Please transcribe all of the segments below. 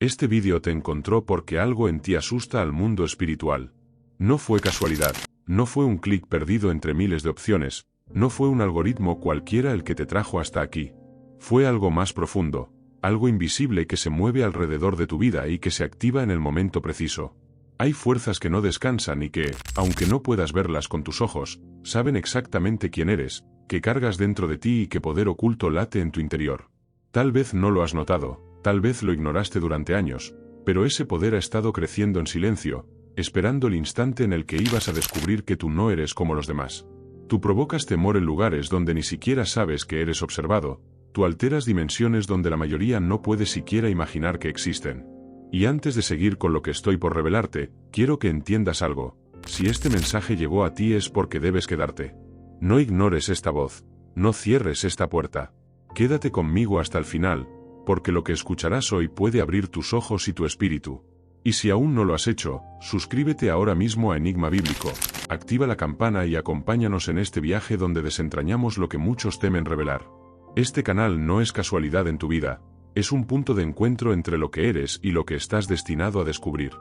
Este vídeo te encontró porque algo en ti asusta al mundo espiritual. No fue casualidad, no fue un clic perdido entre miles de opciones, no fue un algoritmo cualquiera el que te trajo hasta aquí. Fue algo más profundo, algo invisible que se mueve alrededor de tu vida y que se activa en el momento preciso. Hay fuerzas que no descansan y que, aunque no puedas verlas con tus ojos, saben exactamente quién eres, qué cargas dentro de ti y qué poder oculto late en tu interior. Tal vez no lo has notado, tal vez lo ignoraste durante años, pero ese poder ha estado creciendo en silencio, esperando el instante en el que ibas a descubrir que tú no eres como los demás. Tú provocas temor en lugares donde ni siquiera sabes que eres observado, tú alteras dimensiones donde la mayoría no puede siquiera imaginar que existen. Y antes de seguir con lo que estoy por revelarte, quiero que entiendas algo. Si este mensaje llegó a ti es porque debes quedarte. No ignores esta voz, no cierres esta puerta. Quédate conmigo hasta el final, porque lo que escucharás hoy puede abrir tus ojos y tu espíritu. Y si aún no lo has hecho, suscríbete ahora mismo a Enigma Bíblico, activa la campana y acompáñanos en este viaje donde desentrañamos lo que muchos temen revelar. Este canal no es casualidad en tu vida. Es un punto de encuentro entre lo que eres y lo que estás destinado a descubrir.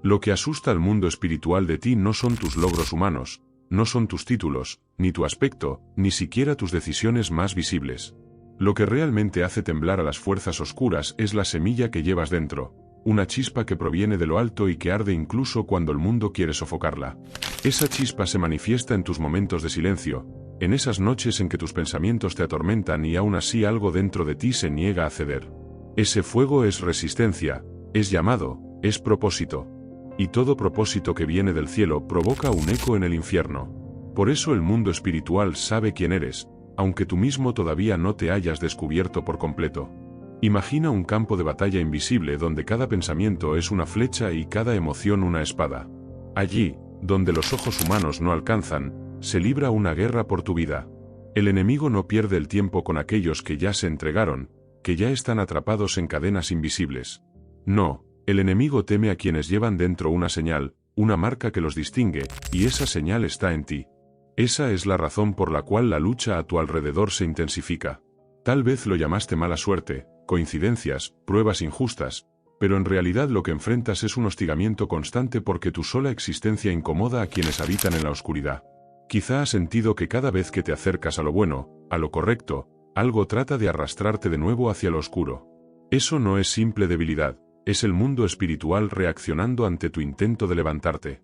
Lo que asusta al mundo espiritual de ti no son tus logros humanos, no son tus títulos, ni tu aspecto, ni siquiera tus decisiones más visibles. Lo que realmente hace temblar a las fuerzas oscuras es la semilla que llevas dentro, una chispa que proviene de lo alto y que arde incluso cuando el mundo quiere sofocarla. Esa chispa se manifiesta en tus momentos de silencio, en esas noches en que tus pensamientos te atormentan y aún así algo dentro de ti se niega a ceder. Ese fuego es resistencia, es llamado, es propósito. Y todo propósito que viene del cielo provoca un eco en el infierno. Por eso el mundo espiritual sabe quién eres, aunque tú mismo todavía no te hayas descubierto por completo. Imagina un campo de batalla invisible donde cada pensamiento es una flecha y cada emoción una espada. Allí, donde los ojos humanos no alcanzan, se libra una guerra por tu vida. El enemigo no pierde el tiempo con aquellos que ya se entregaron, que ya están atrapados en cadenas invisibles. No, el enemigo teme a quienes llevan dentro una señal, una marca que los distingue, y esa señal está en ti. Esa es la razón por la cual la lucha a tu alrededor se intensifica. Tal vez lo llamaste mala suerte, coincidencias, pruebas injustas, pero en realidad lo que enfrentas es un hostigamiento constante porque tu sola existencia incomoda a quienes habitan en la oscuridad. Quizá has sentido que cada vez que te acercas a lo bueno, a lo correcto, algo trata de arrastrarte de nuevo hacia lo oscuro. Eso no es simple debilidad, es el mundo espiritual reaccionando ante tu intento de levantarte.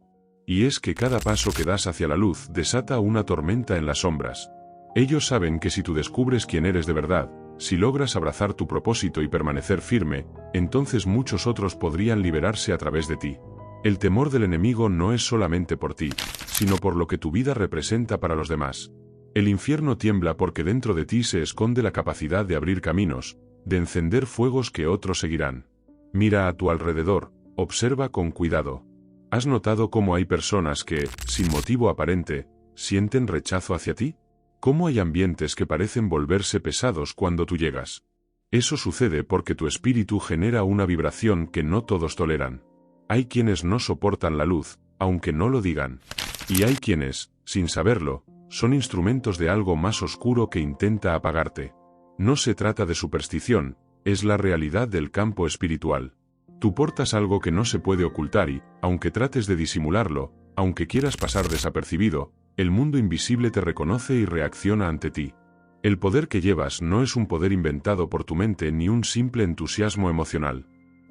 Y es que cada paso que das hacia la luz desata una tormenta en las sombras. Ellos saben que si tú descubres quién eres de verdad, si logras abrazar tu propósito y permanecer firme, entonces muchos otros podrían liberarse a través de ti. El temor del enemigo no es solamente por ti, sino por lo que tu vida representa para los demás. El infierno tiembla porque dentro de ti se esconde la capacidad de abrir caminos, de encender fuegos que otros seguirán. Mira a tu alrededor, observa con cuidado. ¿Has notado cómo hay personas que, sin motivo aparente, sienten rechazo hacia ti? ¿Cómo hay ambientes que parecen volverse pesados cuando tú llegas? Eso sucede porque tu espíritu genera una vibración que no todos toleran. Hay quienes no soportan la luz, aunque no lo digan. Y hay quienes, sin saberlo, son instrumentos de algo más oscuro que intenta apagarte. No se trata de superstición, es la realidad del campo espiritual. Tú portas algo que no se puede ocultar y, aunque trates de disimularlo, aunque quieras pasar desapercibido, el mundo invisible te reconoce y reacciona ante ti. El poder que llevas no es un poder inventado por tu mente ni un simple entusiasmo emocional.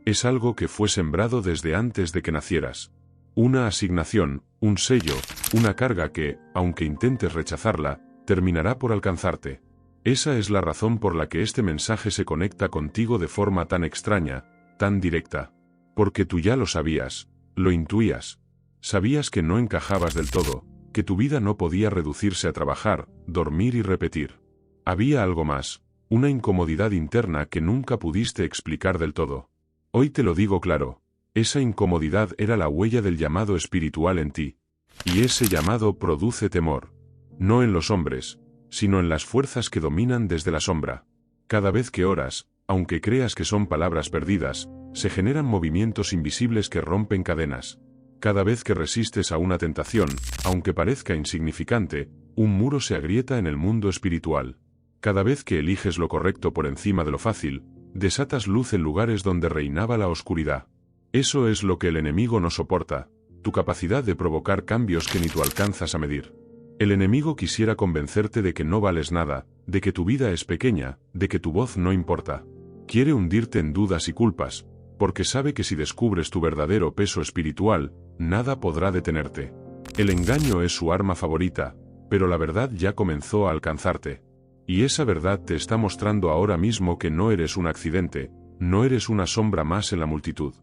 Es algo que fue sembrado desde antes de que nacieras. Una asignación, un sello, una carga que, aunque intentes rechazarla, terminará por alcanzarte. Esa es la razón por la que este mensaje se conecta contigo de forma tan extraña, tan directa. Porque tú ya lo sabías, lo intuías. Sabías que no encajabas del todo, que tu vida no podía reducirse a trabajar, dormir y repetir. Había algo más, una incomodidad interna que nunca pudiste explicar del todo. Hoy te lo digo claro, esa incomodidad era la huella del llamado espiritual en ti. Y ese llamado produce temor. No en los hombres, sino en las fuerzas que dominan desde la sombra. Cada vez que oras, aunque creas que son palabras perdidas, se generan movimientos invisibles que rompen cadenas. Cada vez que resistes a una tentación, aunque parezca insignificante, un muro se agrieta en el mundo espiritual. Cada vez que eliges lo correcto por encima de lo fácil, Desatas luz en lugares donde reinaba la oscuridad. Eso es lo que el enemigo no soporta, tu capacidad de provocar cambios que ni tú alcanzas a medir. El enemigo quisiera convencerte de que no vales nada, de que tu vida es pequeña, de que tu voz no importa. Quiere hundirte en dudas y culpas, porque sabe que si descubres tu verdadero peso espiritual, nada podrá detenerte. El engaño es su arma favorita, pero la verdad ya comenzó a alcanzarte. Y esa verdad te está mostrando ahora mismo que no eres un accidente, no eres una sombra más en la multitud.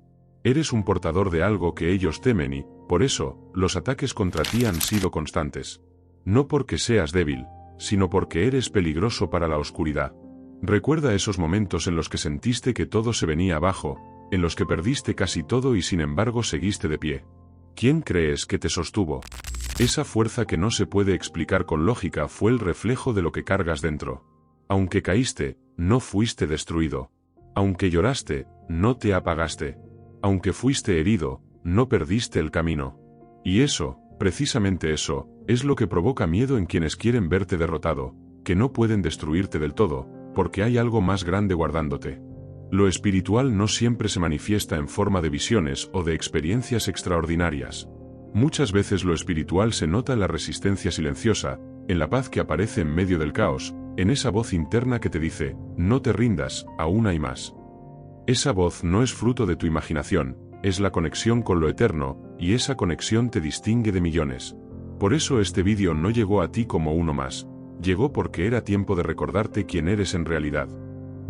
Eres un portador de algo que ellos temen y, por eso, los ataques contra ti han sido constantes. No porque seas débil, sino porque eres peligroso para la oscuridad. Recuerda esos momentos en los que sentiste que todo se venía abajo, en los que perdiste casi todo y sin embargo seguiste de pie. ¿Quién crees que te sostuvo? Esa fuerza que no se puede explicar con lógica fue el reflejo de lo que cargas dentro. Aunque caíste, no fuiste destruido. Aunque lloraste, no te apagaste. Aunque fuiste herido, no perdiste el camino. Y eso, precisamente eso, es lo que provoca miedo en quienes quieren verte derrotado, que no pueden destruirte del todo, porque hay algo más grande guardándote. Lo espiritual no siempre se manifiesta en forma de visiones o de experiencias extraordinarias. Muchas veces lo espiritual se nota en la resistencia silenciosa, en la paz que aparece en medio del caos, en esa voz interna que te dice, no te rindas, aún hay más. Esa voz no es fruto de tu imaginación, es la conexión con lo eterno, y esa conexión te distingue de millones. Por eso este vídeo no llegó a ti como uno más, llegó porque era tiempo de recordarte quién eres en realidad.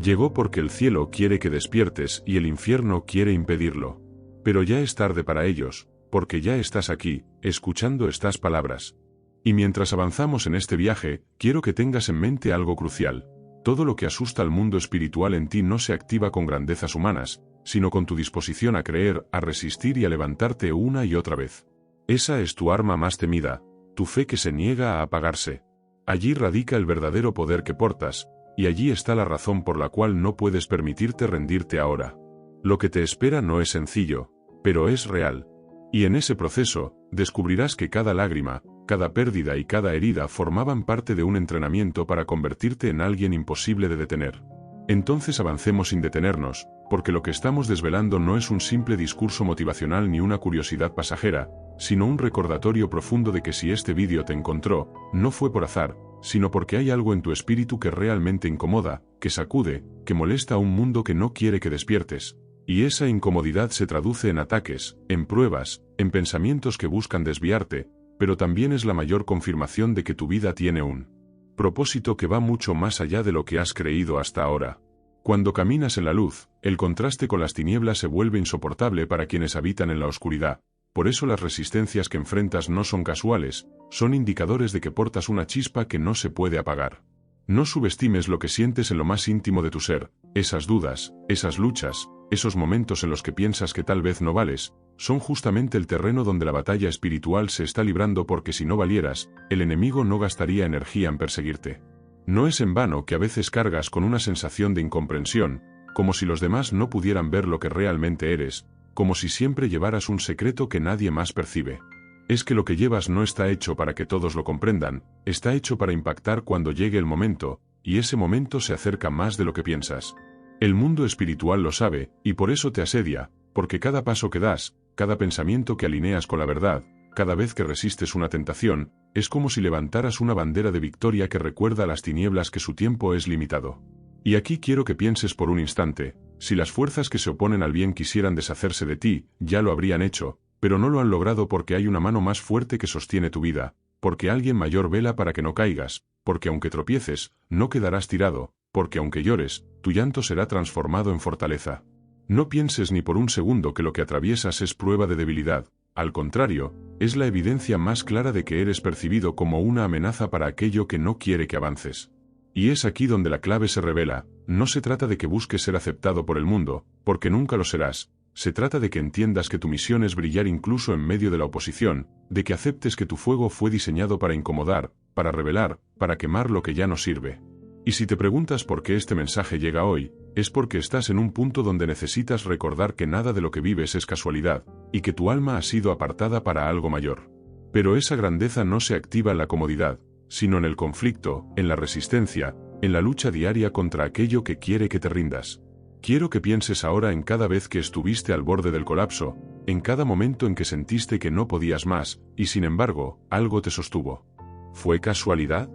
Llegó porque el cielo quiere que despiertes y el infierno quiere impedirlo. Pero ya es tarde para ellos, porque ya estás aquí, escuchando estas palabras. Y mientras avanzamos en este viaje, quiero que tengas en mente algo crucial. Todo lo que asusta al mundo espiritual en ti no se activa con grandezas humanas, sino con tu disposición a creer, a resistir y a levantarte una y otra vez. Esa es tu arma más temida, tu fe que se niega a apagarse. Allí radica el verdadero poder que portas, y allí está la razón por la cual no puedes permitirte rendirte ahora. Lo que te espera no es sencillo, pero es real. Y en ese proceso, descubrirás que cada lágrima, cada pérdida y cada herida formaban parte de un entrenamiento para convertirte en alguien imposible de detener. Entonces avancemos sin detenernos, porque lo que estamos desvelando no es un simple discurso motivacional ni una curiosidad pasajera, sino un recordatorio profundo de que si este vídeo te encontró, no fue por azar, sino porque hay algo en tu espíritu que realmente incomoda, que sacude, que molesta a un mundo que no quiere que despiertes. Y esa incomodidad se traduce en ataques, en pruebas, en pensamientos que buscan desviarte, pero también es la mayor confirmación de que tu vida tiene un propósito que va mucho más allá de lo que has creído hasta ahora. Cuando caminas en la luz, el contraste con las tinieblas se vuelve insoportable para quienes habitan en la oscuridad. Por eso las resistencias que enfrentas no son casuales, son indicadores de que portas una chispa que no se puede apagar. No subestimes lo que sientes en lo más íntimo de tu ser, esas dudas, esas luchas, esos momentos en los que piensas que tal vez no vales, son justamente el terreno donde la batalla espiritual se está librando porque si no valieras, el enemigo no gastaría energía en perseguirte. No es en vano que a veces cargas con una sensación de incomprensión, como si los demás no pudieran ver lo que realmente eres, como si siempre llevaras un secreto que nadie más percibe. Es que lo que llevas no está hecho para que todos lo comprendan, está hecho para impactar cuando llegue el momento, y ese momento se acerca más de lo que piensas. El mundo espiritual lo sabe, y por eso te asedia, porque cada paso que das, cada pensamiento que alineas con la verdad, cada vez que resistes una tentación, es como si levantaras una bandera de victoria que recuerda a las tinieblas que su tiempo es limitado. Y aquí quiero que pienses por un instante, si las fuerzas que se oponen al bien quisieran deshacerse de ti, ya lo habrían hecho, pero no lo han logrado porque hay una mano más fuerte que sostiene tu vida, porque alguien mayor vela para que no caigas, porque aunque tropieces, no quedarás tirado, porque aunque llores, tu llanto será transformado en fortaleza. No pienses ni por un segundo que lo que atraviesas es prueba de debilidad, al contrario, es la evidencia más clara de que eres percibido como una amenaza para aquello que no quiere que avances. Y es aquí donde la clave se revela, no se trata de que busques ser aceptado por el mundo, porque nunca lo serás, se trata de que entiendas que tu misión es brillar incluso en medio de la oposición, de que aceptes que tu fuego fue diseñado para incomodar, para revelar, para quemar lo que ya no sirve. Y si te preguntas por qué este mensaje llega hoy, es porque estás en un punto donde necesitas recordar que nada de lo que vives es casualidad, y que tu alma ha sido apartada para algo mayor. Pero esa grandeza no se activa en la comodidad, sino en el conflicto, en la resistencia, en la lucha diaria contra aquello que quiere que te rindas. Quiero que pienses ahora en cada vez que estuviste al borde del colapso, en cada momento en que sentiste que no podías más, y sin embargo, algo te sostuvo. ¿Fue casualidad?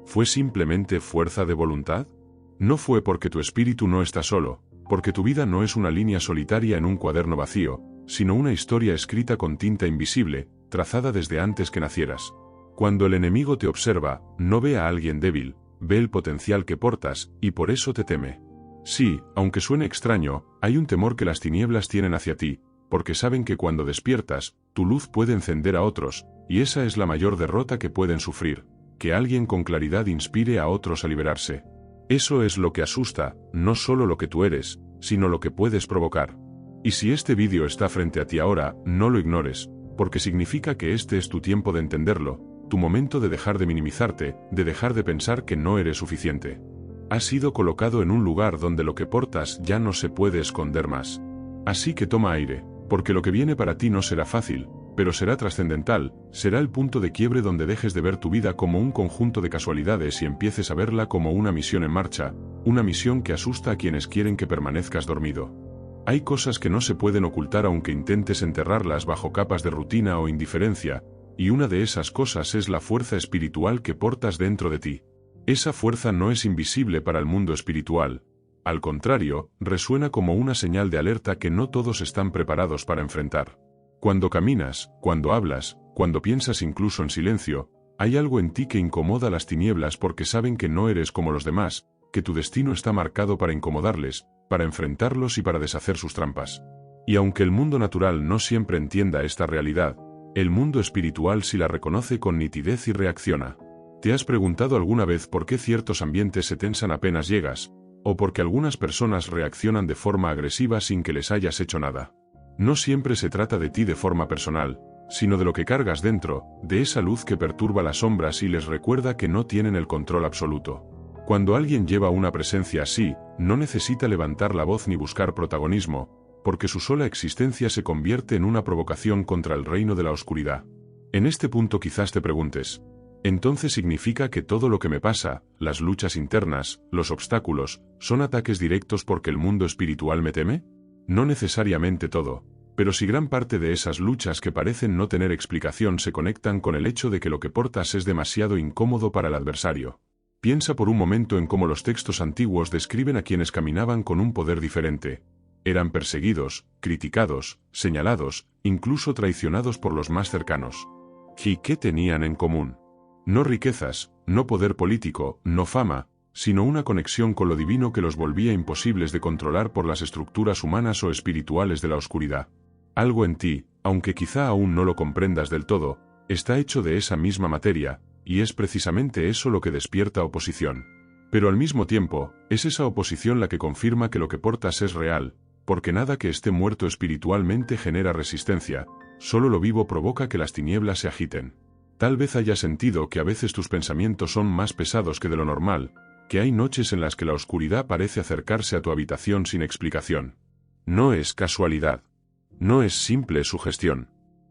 ¿Fue simplemente fuerza de voluntad? No fue porque tu espíritu no está solo, porque tu vida no es una línea solitaria en un cuaderno vacío, sino una historia escrita con tinta invisible, trazada desde antes que nacieras. Cuando el enemigo te observa, no ve a alguien débil, ve el potencial que portas, y por eso te teme. Sí, aunque suene extraño, hay un temor que las tinieblas tienen hacia ti, porque saben que cuando despiertas, tu luz puede encender a otros, y esa es la mayor derrota que pueden sufrir, que alguien con claridad inspire a otros a liberarse. Eso es lo que asusta, no solo lo que tú eres, sino lo que puedes provocar. Y si este vídeo está frente a ti ahora, no lo ignores, porque significa que este es tu tiempo de entenderlo, tu momento de dejar de minimizarte, de dejar de pensar que no eres suficiente. Has sido colocado en un lugar donde lo que portas ya no se puede esconder más. Así que toma aire, porque lo que viene para ti no será fácil, pero será trascendental, será el punto de quiebre donde dejes de ver tu vida como un conjunto de casualidades y empieces a verla como una misión en marcha, una misión que asusta a quienes quieren que permanezcas dormido. Hay cosas que no se pueden ocultar aunque intentes enterrarlas bajo capas de rutina o indiferencia, y una de esas cosas es la fuerza espiritual que portas dentro de ti. Esa fuerza no es invisible para el mundo espiritual. Al contrario, resuena como una señal de alerta que no todos están preparados para enfrentar. Cuando caminas, cuando hablas, cuando piensas incluso en silencio, hay algo en ti que incomoda a las tinieblas porque saben que no eres como los demás, que tu destino está marcado para incomodarles, para enfrentarlos y para deshacer sus trampas. Y aunque el mundo natural no siempre entienda esta realidad, el mundo espiritual sí la reconoce con nitidez y reacciona. ¿Te has preguntado alguna vez por qué ciertos ambientes se tensan apenas llegas? ¿O por qué algunas personas reaccionan de forma agresiva sin que les hayas hecho nada? No siempre se trata de ti de forma personal, sino de lo que cargas dentro, de esa luz que perturba las sombras y les recuerda que no tienen el control absoluto. Cuando alguien lleva una presencia así, no necesita levantar la voz ni buscar protagonismo, porque su sola existencia se convierte en una provocación contra el reino de la oscuridad. En este punto quizás te preguntes, ¿entonces significa que todo lo que me pasa, las luchas internas, los obstáculos, son ataques directos porque el mundo espiritual me teme? No necesariamente todo, pero si gran parte de esas luchas que parecen no tener explicación se conectan con el hecho de que lo que portas es demasiado incómodo para el adversario. Piensa por un momento en cómo los textos antiguos describen a quienes caminaban con un poder diferente. Eran perseguidos, criticados, señalados, incluso traicionados por los más cercanos. ¿Y qué tenían en común? No riquezas, no poder político, no fama, sino una conexión con lo divino que los volvía imposibles de controlar por las estructuras humanas o espirituales de la oscuridad. Algo en ti, aunque quizá aún no lo comprendas del todo, está hecho de esa misma materia, y es precisamente eso lo que despierta oposición. Pero al mismo tiempo, es esa oposición la que confirma que lo que portas es real, porque nada que esté muerto espiritualmente genera resistencia, solo lo vivo provoca que las tinieblas se agiten. Tal vez hayas sentido que a veces tus pensamientos son más pesados que de lo normal, que hay noches en las que la oscuridad parece acercarse a tu habitación sin explicación. No es casualidad. No es simple sugestión.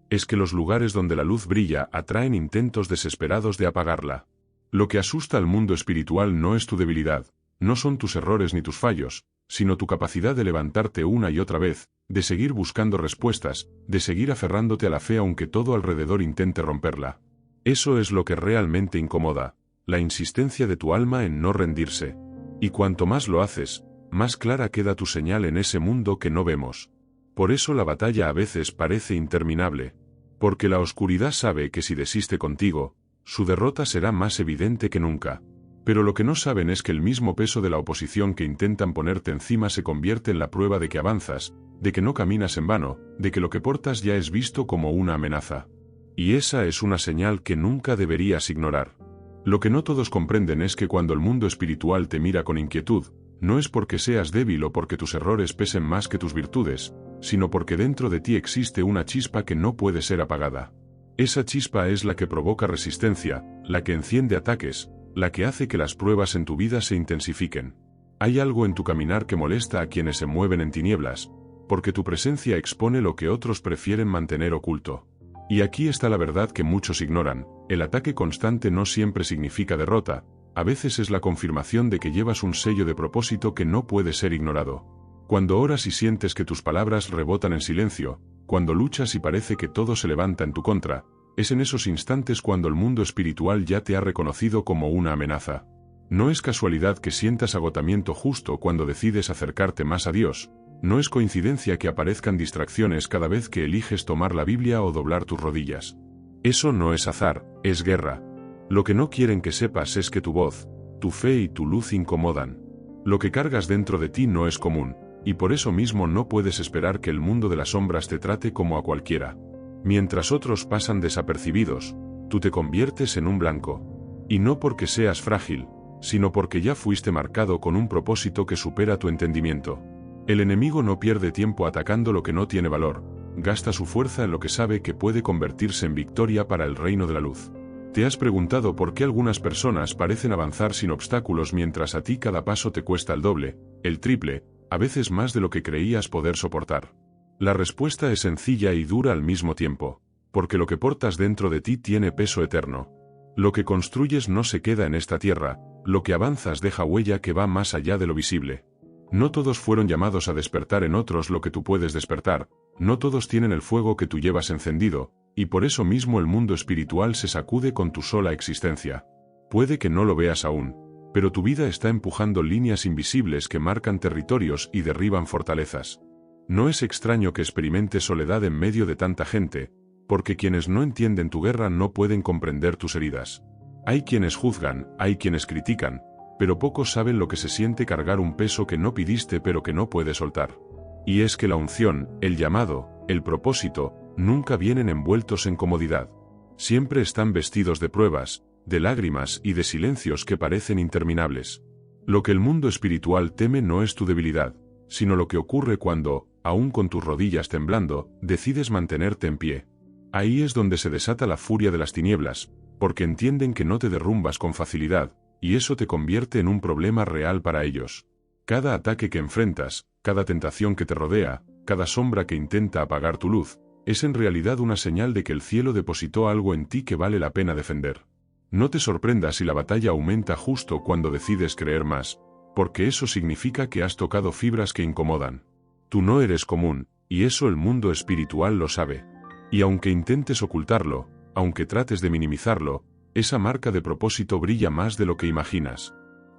Es que los lugares donde la luz brilla atraen intentos desesperados de apagarla. Lo que asusta al mundo espiritual no es tu debilidad, no son tus errores ni tus fallos, sino tu capacidad de levantarte una y otra vez, de seguir buscando respuestas, de seguir aferrándote a la fe aunque todo alrededor intente romperla. Eso es lo que realmente incomoda, la insistencia de tu alma en no rendirse. Y cuanto más lo haces, más clara queda tu señal en ese mundo que no vemos. Por eso la batalla a veces parece interminable, porque la oscuridad sabe que si desiste contigo, su derrota será más evidente que nunca. Pero lo que no saben es que el mismo peso de la oposición que intentan ponerte encima se convierte en la prueba de que avanzas, de que no caminas en vano, de que lo que portas ya es visto como una amenaza. Y esa es una señal que nunca deberías ignorar. Lo que no todos comprenden es que cuando el mundo espiritual te mira con inquietud, no es porque seas débil o porque tus errores pesen más que tus virtudes, sino porque dentro de ti existe una chispa que no puede ser apagada. Esa chispa es la que provoca resistencia, la que enciende ataques, la que hace que las pruebas en tu vida se intensifiquen. Hay algo en tu caminar que molesta a quienes se mueven en tinieblas, porque tu presencia expone lo que otros prefieren mantener oculto. Y aquí está la verdad que muchos ignoran: el ataque constante no siempre significa derrota, a veces es la confirmación de que llevas un sello de propósito que no puede ser ignorado. Cuando oras y sientes que tus palabras rebotan en silencio, cuando luchas y parece que todo se levanta en tu contra, es en esos instantes cuando el mundo espiritual ya te ha reconocido como una amenaza. No es casualidad que sientas agotamiento justo cuando decides acercarte más a Dios. No es coincidencia que aparezcan distracciones cada vez que eliges tomar la Biblia o doblar tus rodillas. Eso no es azar, es guerra. Lo que no quieren que sepas es que tu voz, tu fe y tu luz incomodan. Lo que cargas dentro de ti no es común, y por eso mismo no puedes esperar que el mundo de las sombras te trate como a cualquiera. Mientras otros pasan desapercibidos, tú te conviertes en un blanco. Y no porque seas frágil, sino porque ya fuiste marcado con un propósito que supera tu entendimiento. El enemigo no pierde tiempo atacando lo que no tiene valor, gasta su fuerza en lo que sabe que puede convertirse en victoria para el reino de la luz. ¿Te has preguntado por qué algunas personas parecen avanzar sin obstáculos mientras a ti cada paso te cuesta el doble, el triple, a veces más de lo que creías poder soportar? La respuesta es sencilla y dura al mismo tiempo, porque lo que portas dentro de ti tiene peso eterno. Lo que construyes no se queda en esta tierra, lo que avanzas deja huella que va más allá de lo visible. No todos fueron llamados a despertar en otros lo que tú puedes despertar, no todos tienen el fuego que tú llevas encendido, y por eso mismo el mundo espiritual se sacude con tu sola existencia. Puede que no lo veas aún, pero tu vida está empujando líneas invisibles que marcan territorios y derriban fortalezas. No es extraño que experimentes soledad en medio de tanta gente, porque quienes no entienden tu guerra no pueden comprender tus heridas. Hay quienes juzgan, hay quienes critican, pero pocos saben lo que se siente cargar un peso que no pidiste pero que no puedes soltar. Y es que la unción, el llamado, el propósito, nunca vienen envueltos en comodidad. Siempre están vestidos de pruebas, de lágrimas y de silencios que parecen interminables. Lo que el mundo espiritual teme no es tu debilidad, sino lo que ocurre cuando, aún con tus rodillas temblando, decides mantenerte en pie. Ahí es donde se desata la furia de las tinieblas, porque entienden que no te derrumbas con facilidad, y eso te convierte en un problema real para ellos. Cada ataque que enfrentas, cada tentación que te rodea, cada sombra que intenta apagar tu luz, es en realidad una señal de que el cielo depositó algo en ti que vale la pena defender. No te sorprendas si la batalla aumenta justo cuando decides creer más, porque eso significa que has tocado fibras que incomodan. Tú no eres común, y eso el mundo espiritual lo sabe. Y aunque intentes ocultarlo, aunque trates de minimizarlo, esa marca de propósito brilla más de lo que imaginas.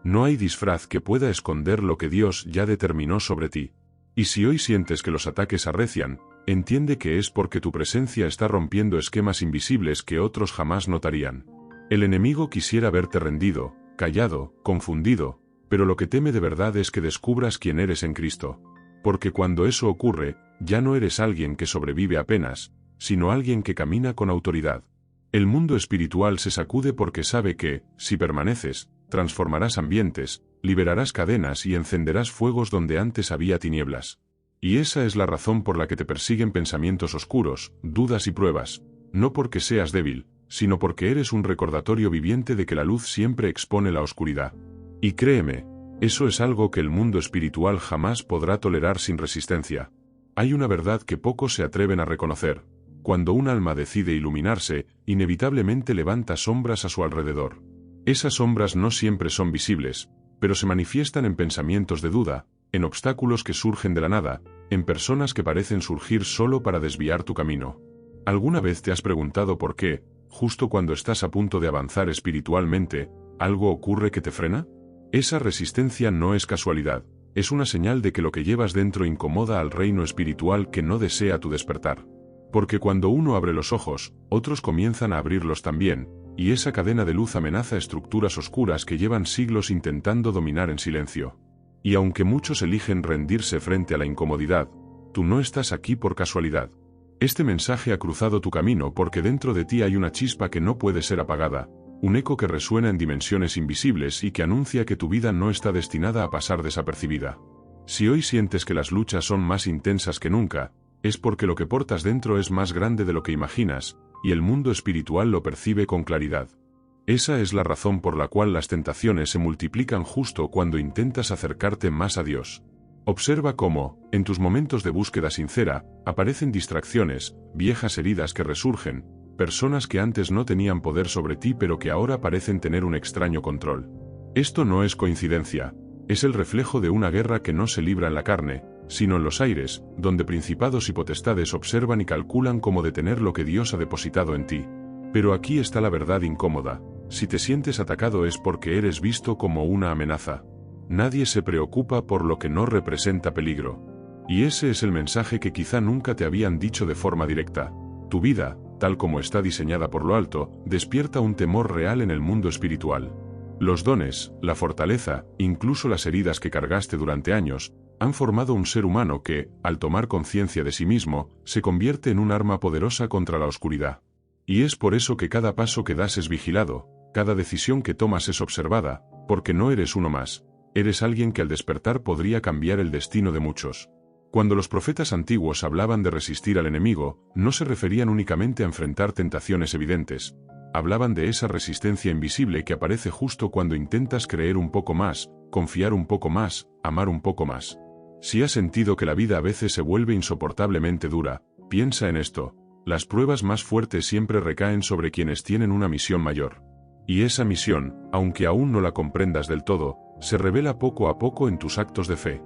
No hay disfraz que pueda esconder lo que Dios ya determinó sobre ti. Y si hoy sientes que los ataques arrecian, entiende que es porque tu presencia está rompiendo esquemas invisibles que otros jamás notarían. El enemigo quisiera verte rendido, callado, confundido, pero lo que teme de verdad es que descubras quién eres en Cristo. Porque cuando eso ocurre, ya no eres alguien que sobrevive apenas, sino alguien que camina con autoridad. El mundo espiritual se sacude porque sabe que, si permaneces, transformarás ambientes, liberarás cadenas y encenderás fuegos donde antes había tinieblas. Y esa es la razón por la que te persiguen pensamientos oscuros, dudas y pruebas, no porque seas débil, sino porque eres un recordatorio viviente de que la luz siempre expone la oscuridad. Y créeme, eso es algo que el mundo espiritual jamás podrá tolerar sin resistencia. Hay una verdad que pocos se atreven a reconocer. Cuando un alma decide iluminarse, inevitablemente levanta sombras a su alrededor. Esas sombras no siempre son visibles, pero se manifiestan en pensamientos de duda, en obstáculos que surgen de la nada, en personas que parecen surgir solo para desviar tu camino. ¿Alguna vez te has preguntado por qué, justo cuando estás a punto de avanzar espiritualmente, algo ocurre que te frena? Esa resistencia no es casualidad, es una señal de que lo que llevas dentro incomoda al reino espiritual que no desea tu despertar. Porque cuando uno abre los ojos, otros comienzan a abrirlos también, y esa cadena de luz amenaza estructuras oscuras que llevan siglos intentando dominar en silencio. Y aunque muchos eligen rendirse frente a la incomodidad, tú no estás aquí por casualidad. Este mensaje ha cruzado tu camino porque dentro de ti hay una chispa que no puede ser apagada, un eco que resuena en dimensiones invisibles y que anuncia que tu vida no está destinada a pasar desapercibida. Si hoy sientes que las luchas son más intensas que nunca, es porque lo que portas dentro es más grande de lo que imaginas, y el mundo espiritual lo percibe con claridad. Esa es la razón por la cual las tentaciones se multiplican justo cuando intentas acercarte más a Dios. Observa cómo, en tus momentos de búsqueda sincera, aparecen distracciones, viejas heridas que resurgen, personas que antes no tenían poder sobre ti pero que ahora parecen tener un extraño control. Esto no es coincidencia, es el reflejo de una guerra que no se libra en la carne, sino en los aires, donde principados y potestades observan y calculan cómo detener lo que Dios ha depositado en ti. Pero aquí está la verdad incómoda: si te sientes atacado es porque eres visto como una amenaza. Nadie se preocupa por lo que no representa peligro. Y ese es el mensaje que quizá nunca te habían dicho de forma directa. Tu vida, tal como está diseñada por lo alto, despierta un temor real en el mundo espiritual. Los dones, la fortaleza, incluso las heridas que cargaste durante años, han formado un ser humano que, al tomar conciencia de sí mismo, se convierte en un arma poderosa contra la oscuridad. Y es por eso que cada paso que das es vigilado, cada decisión que tomas es observada, porque no eres uno más, eres alguien que al despertar podría cambiar el destino de muchos. Cuando los profetas antiguos hablaban de resistir al enemigo, no se referían únicamente a enfrentar tentaciones evidentes. Hablaban de esa resistencia invisible que aparece justo cuando intentas creer un poco más, confiar un poco más, amar un poco más. Si has sentido que la vida a veces se vuelve insoportablemente dura, piensa en esto: las pruebas más fuertes siempre recaen sobre quienes tienen una misión mayor. Y esa misión, aunque aún no la comprendas del todo, se revela poco a poco en tus actos de fe.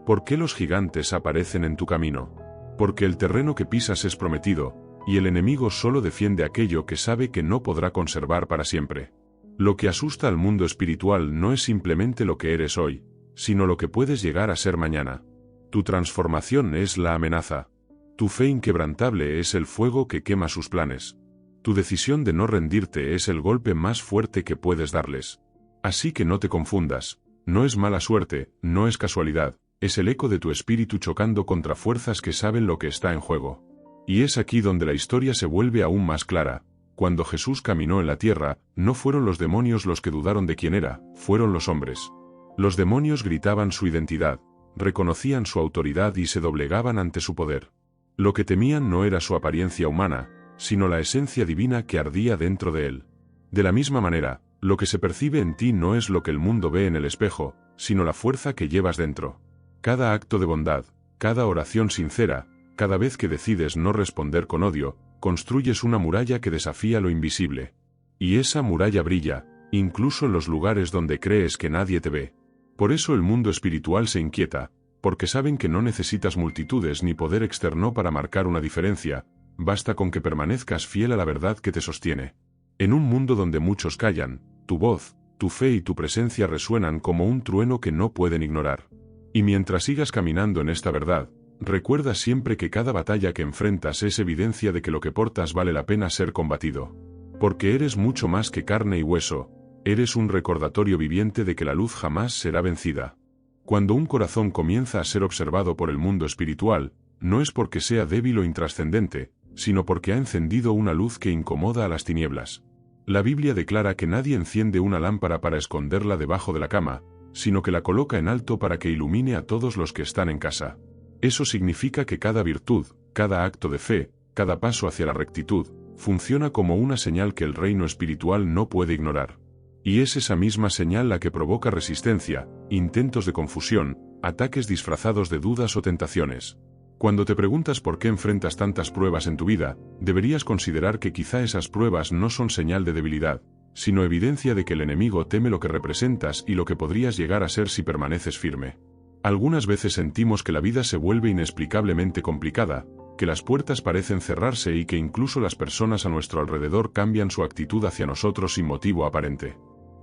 ¿Por qué los gigantes aparecen en tu camino? Porque el terreno que pisas es prometido, y el enemigo solo defiende aquello que sabe que no podrá conservar para siempre. Lo que asusta al mundo espiritual no es simplemente lo que eres hoy, sino lo que puedes llegar a ser mañana. Tu transformación es la amenaza. Tu fe inquebrantable es el fuego que quema sus planes. Tu decisión de no rendirte es el golpe más fuerte que puedes darles. Así que no te confundas, no es mala suerte, no es casualidad, es el eco de tu espíritu chocando contra fuerzas que saben lo que está en juego. Y es aquí donde la historia se vuelve aún más clara. Cuando Jesús caminó en la tierra, no fueron los demonios los que dudaron de quién era, fueron los hombres. Los demonios gritaban su identidad, reconocían su autoridad y se doblegaban ante su poder. Lo que temían no era su apariencia humana, sino la esencia divina que ardía dentro de él. De la misma manera, lo que se percibe en ti no es lo que el mundo ve en el espejo, sino la fuerza que llevas dentro. Cada acto de bondad, cada oración sincera, cada vez que decides no responder con odio, construyes una muralla que desafía lo invisible. Y esa muralla brilla, incluso en los lugares donde crees que nadie te ve. Por eso el mundo espiritual se inquieta, porque saben que no necesitas multitudes ni poder externo para marcar una diferencia, basta con que permanezcas fiel a la verdad que te sostiene. En un mundo donde muchos callan, tu voz, tu fe y tu presencia resuenan como un trueno que no pueden ignorar. Y mientras sigas caminando en esta verdad, recuerda siempre que cada batalla que enfrentas es evidencia de que lo que portas vale la pena ser combatido. Porque eres mucho más que carne y hueso, eres un recordatorio viviente de que la luz jamás será vencida. Cuando un corazón comienza a ser observado por el mundo espiritual, no es porque sea débil o intrascendente, sino porque ha encendido una luz que incomoda a las tinieblas. La Biblia declara que nadie enciende una lámpara para esconderla debajo de la cama, sino que la coloca en alto para que ilumine a todos los que están en casa. Eso significa que cada virtud, cada acto de fe, cada paso hacia la rectitud, funciona como una señal que el reino espiritual no puede ignorar. Y es esa misma señal la que provoca resistencia, intentos de confusión, ataques disfrazados de dudas o tentaciones. Cuando te preguntas por qué enfrentas tantas pruebas en tu vida, deberías considerar que quizá esas pruebas no son señal de debilidad, sino evidencia de que el enemigo teme lo que representas y lo que podrías llegar a ser si permaneces firme. Algunas veces sentimos que la vida se vuelve inexplicablemente complicada, que las puertas parecen cerrarse y que incluso las personas a nuestro alrededor cambian su actitud hacia nosotros sin motivo aparente.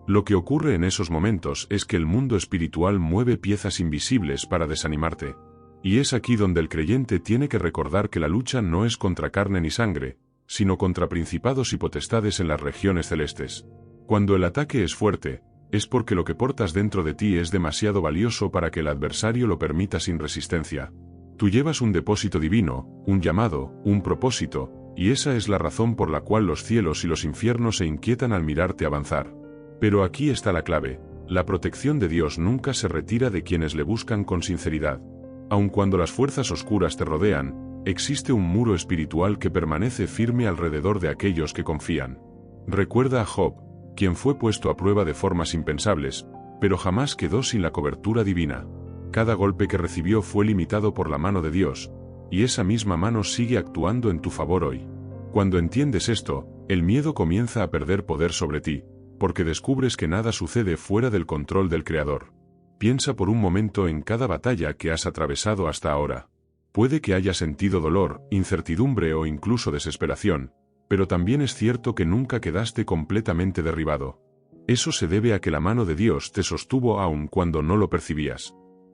Lo que ocurre en esos momentos es que el mundo espiritual mueve piezas invisibles para desanimarte. Y es aquí donde el creyente tiene que recordar que la lucha no es contra carne ni sangre, sino contra principados y potestades en las regiones celestes. Cuando el ataque es fuerte, es porque lo que portas dentro de ti es demasiado valioso para que el adversario lo permita sin resistencia. Tú llevas un depósito divino, un llamado, un propósito, y esa es la razón por la cual los cielos y los infiernos se inquietan al mirarte avanzar. Pero aquí está la clave: la protección de Dios nunca se retira de quienes le buscan con sinceridad. Aun cuando las fuerzas oscuras te rodean, existe un muro espiritual que permanece firme alrededor de aquellos que confían. Recuerda a Job, quien fue puesto a prueba de formas impensables, pero jamás quedó sin la cobertura divina. Cada golpe que recibió fue limitado por la mano de Dios, y esa misma mano sigue actuando en tu favor hoy. Cuando entiendes esto, el miedo comienza a perder poder sobre ti, porque descubres que nada sucede fuera del control del Creador. Piensa por un momento en cada batalla que has atravesado hasta ahora. Puede que hayas sentido dolor, incertidumbre o incluso desesperación, pero también es cierto que nunca quedaste completamente derribado. Eso se debe a que la mano de Dios te sostuvo aun cuando no lo percibías.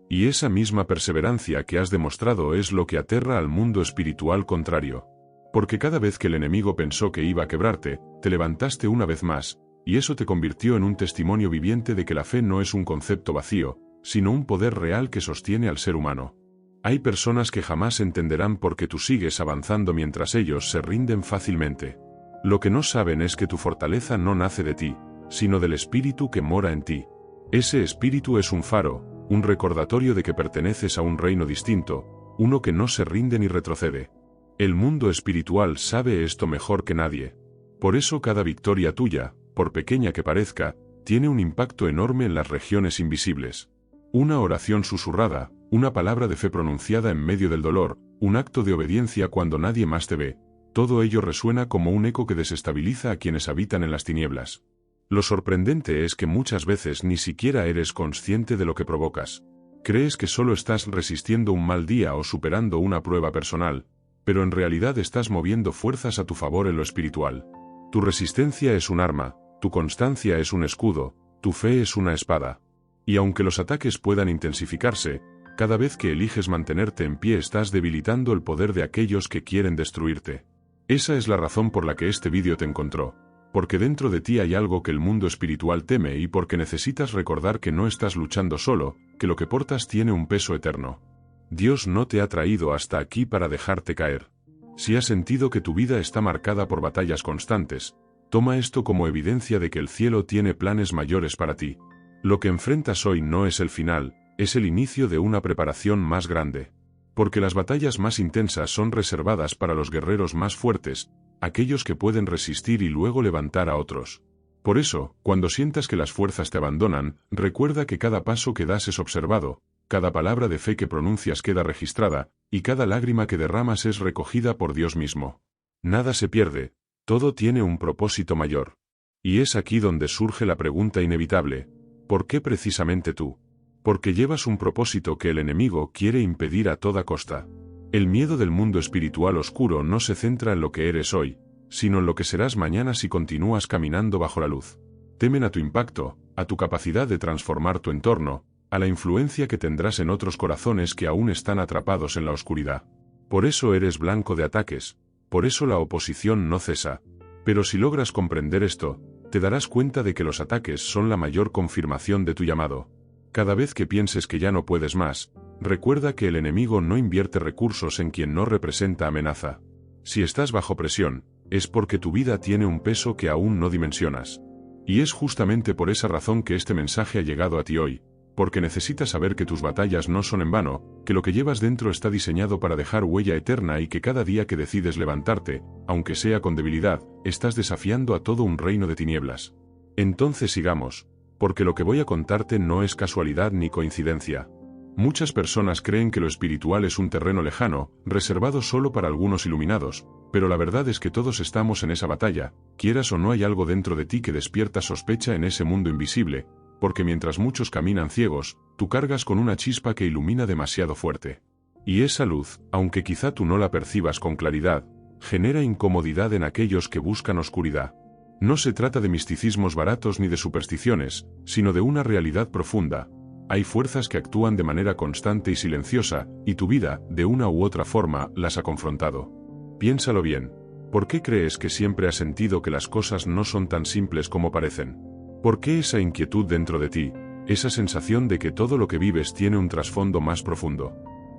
Y esa misma perseverancia que has demostrado es lo que aterra al mundo espiritual contrario. Porque cada vez que el enemigo pensó que iba a quebrarte, te levantaste una vez más, y eso te convirtió en un testimonio viviente de que la fe no es un concepto vacío, sino un poder real que sostiene al ser humano. Hay personas que jamás entenderán por qué tú sigues avanzando mientras ellos se rinden fácilmente. Lo que no saben es que tu fortaleza no nace de ti, sino del espíritu que mora en ti. Ese espíritu es un faro, un recordatorio de que perteneces a un reino distinto, uno que no se rinde ni retrocede. El mundo espiritual sabe esto mejor que nadie. Por eso cada victoria tuya, por pequeña que parezca, tiene un impacto enorme en las regiones invisibles. Una oración susurrada, una palabra de fe pronunciada en medio del dolor, un acto de obediencia cuando nadie más te ve, todo ello resuena como un eco que desestabiliza a quienes habitan en las tinieblas. Lo sorprendente es que muchas veces ni siquiera eres consciente de lo que provocas. Crees que solo estás resistiendo un mal día o superando una prueba personal, pero en realidad estás moviendo fuerzas a tu favor en lo espiritual. Tu resistencia es un arma, tu constancia es un escudo, tu fe es una espada. Y aunque los ataques puedan intensificarse, cada vez que eliges mantenerte en pie estás debilitando el poder de aquellos que quieren destruirte. Esa es la razón por la que este vídeo te encontró. Porque dentro de ti hay algo que el mundo espiritual teme y porque necesitas recordar que no estás luchando solo, que lo que portas tiene un peso eterno. Dios no te ha traído hasta aquí para dejarte caer. Si has sentido que tu vida está marcada por batallas constantes, toma esto como evidencia de que el cielo tiene planes mayores para ti. Lo que enfrentas hoy no es el final, es el inicio de una preparación más grande. Porque las batallas más intensas son reservadas para los guerreros más fuertes, aquellos que pueden resistir y luego levantar a otros. Por eso, cuando sientas que las fuerzas te abandonan, recuerda que cada paso que das es observado, cada palabra de fe que pronuncias queda registrada, y cada lágrima que derramas es recogida por Dios mismo. Nada se pierde, todo tiene un propósito mayor. Y es aquí donde surge la pregunta inevitable: ¿por qué precisamente tú? Porque llevas un propósito que el enemigo quiere impedir a toda costa. El miedo del mundo espiritual oscuro no se centra en lo que eres hoy, sino en lo que serás mañana si continúas caminando bajo la luz. Temen a tu impacto, a tu capacidad de transformar tu entorno, a la influencia que tendrás en otros corazones que aún están atrapados en la oscuridad. Por eso eres blanco de ataques, por eso la oposición no cesa. Pero si logras comprender esto, te darás cuenta de que los ataques son la mayor confirmación de tu llamado. Cada vez que pienses que ya no puedes más, recuerda que el enemigo no invierte recursos en quien no representa amenaza. Si estás bajo presión, es porque tu vida tiene un peso que aún no dimensionas. Y es justamente por esa razón que este mensaje ha llegado a ti hoy, porque necesitas saber que tus batallas no son en vano, que lo que llevas dentro está diseñado para dejar huella eterna y que cada día que decides levantarte, aunque sea con debilidad, estás desafiando a todo un reino de tinieblas. Entonces sigamos, porque lo que voy a contarte no es casualidad ni coincidencia. Muchas personas creen que lo espiritual es un terreno lejano, reservado solo para algunos iluminados, pero la verdad es que todos estamos en esa batalla, quieras o no hay algo dentro de ti que despierta sospecha en ese mundo invisible, porque mientras muchos caminan ciegos, tú cargas con una chispa que ilumina demasiado fuerte. Y esa luz, aunque quizá tú no la percibas con claridad, genera incomodidad en aquellos que buscan oscuridad. No se trata de misticismos baratos ni de supersticiones, sino de una realidad profunda. Hay fuerzas que actúan de manera constante y silenciosa, y tu vida, de una u otra forma, las ha confrontado. Piénsalo bien. ¿Por qué crees que siempre has sentido que las cosas no son tan simples como parecen? ¿Por qué esa inquietud dentro de ti, esa sensación de que todo lo que vives tiene un trasfondo más profundo?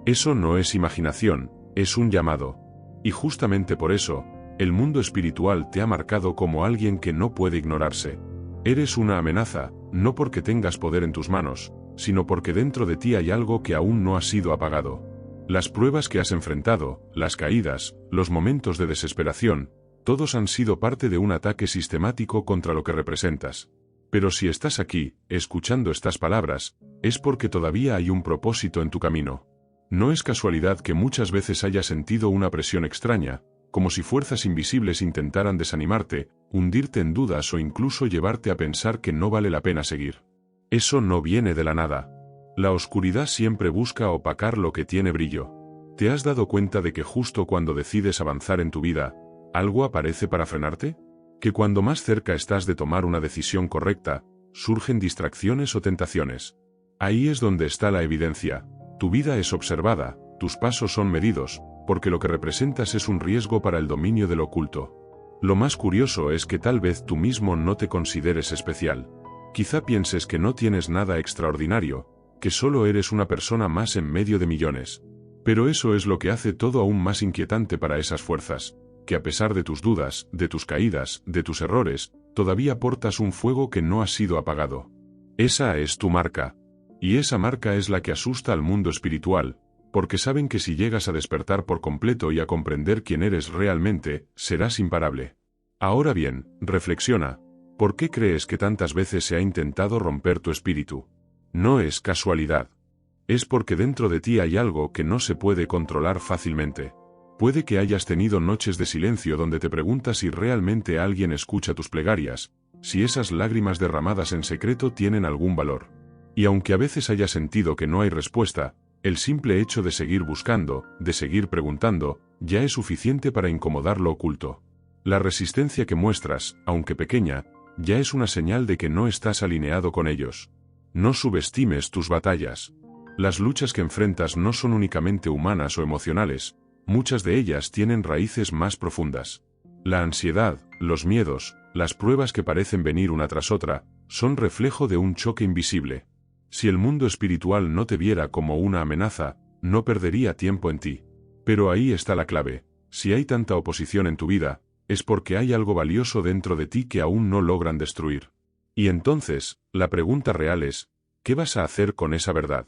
Eso no es imaginación, es un llamado. Y justamente por eso, el mundo espiritual te ha marcado como alguien que no puede ignorarse. Eres una amenaza, no porque tengas poder en tus manos, sino porque dentro de ti hay algo que aún no ha sido apagado. Las pruebas que has enfrentado, las caídas, los momentos de desesperación, todos han sido parte de un ataque sistemático contra lo que representas. Pero si estás aquí, escuchando estas palabras, es porque todavía hay un propósito en tu camino. No es casualidad que muchas veces hayas sentido una presión extraña, como si fuerzas invisibles intentaran desanimarte, hundirte en dudas o incluso llevarte a pensar que no vale la pena seguir. Eso no viene de la nada. La oscuridad siempre busca opacar lo que tiene brillo. ¿Te has dado cuenta de que justo cuando decides avanzar en tu vida, algo aparece para frenarte? Que cuando más cerca estás de tomar una decisión correcta, surgen distracciones o tentaciones. Ahí es donde está la evidencia. Tu vida es observada, tus pasos son medidos, porque lo que representas es un riesgo para el dominio del oculto. Lo más curioso es que tal vez tú mismo no te consideres especial. Quizá pienses que no tienes nada extraordinario, que solo eres una persona más en medio de millones. Pero eso es lo que hace todo aún más inquietante para esas fuerzas, que a pesar de tus dudas, de tus caídas, de tus errores, todavía portas un fuego que no ha sido apagado. Esa es tu marca. Y esa marca es la que asusta al mundo espiritual, porque saben que si llegas a despertar por completo y a comprender quién eres realmente, serás imparable. Ahora bien, reflexiona, ¿por qué crees que tantas veces se ha intentado romper tu espíritu? No es casualidad. Es porque dentro de ti hay algo que no se puede controlar fácilmente. Puede que hayas tenido noches de silencio donde te preguntas si realmente alguien escucha tus plegarias, si esas lágrimas derramadas en secreto tienen algún valor. Y aunque a veces hayas sentido que no hay respuesta, el simple hecho de seguir buscando, de seguir preguntando, ya es suficiente para incomodar lo oculto. La resistencia que muestras, aunque pequeña, ya es una señal de que no estás alineado con ellos. No subestimes tus batallas. Las luchas que enfrentas no son únicamente humanas o emocionales, muchas de ellas tienen raíces más profundas. La ansiedad, los miedos, las pruebas que parecen venir una tras otra, son reflejo de un choque invisible. Si el mundo espiritual no te viera como una amenaza, no perdería tiempo en ti. Pero ahí está la clave. Si hay tanta oposición en tu vida, es porque hay algo valioso dentro de ti que aún no logran destruir. Y entonces, la pregunta real es, ¿qué vas a hacer con esa verdad?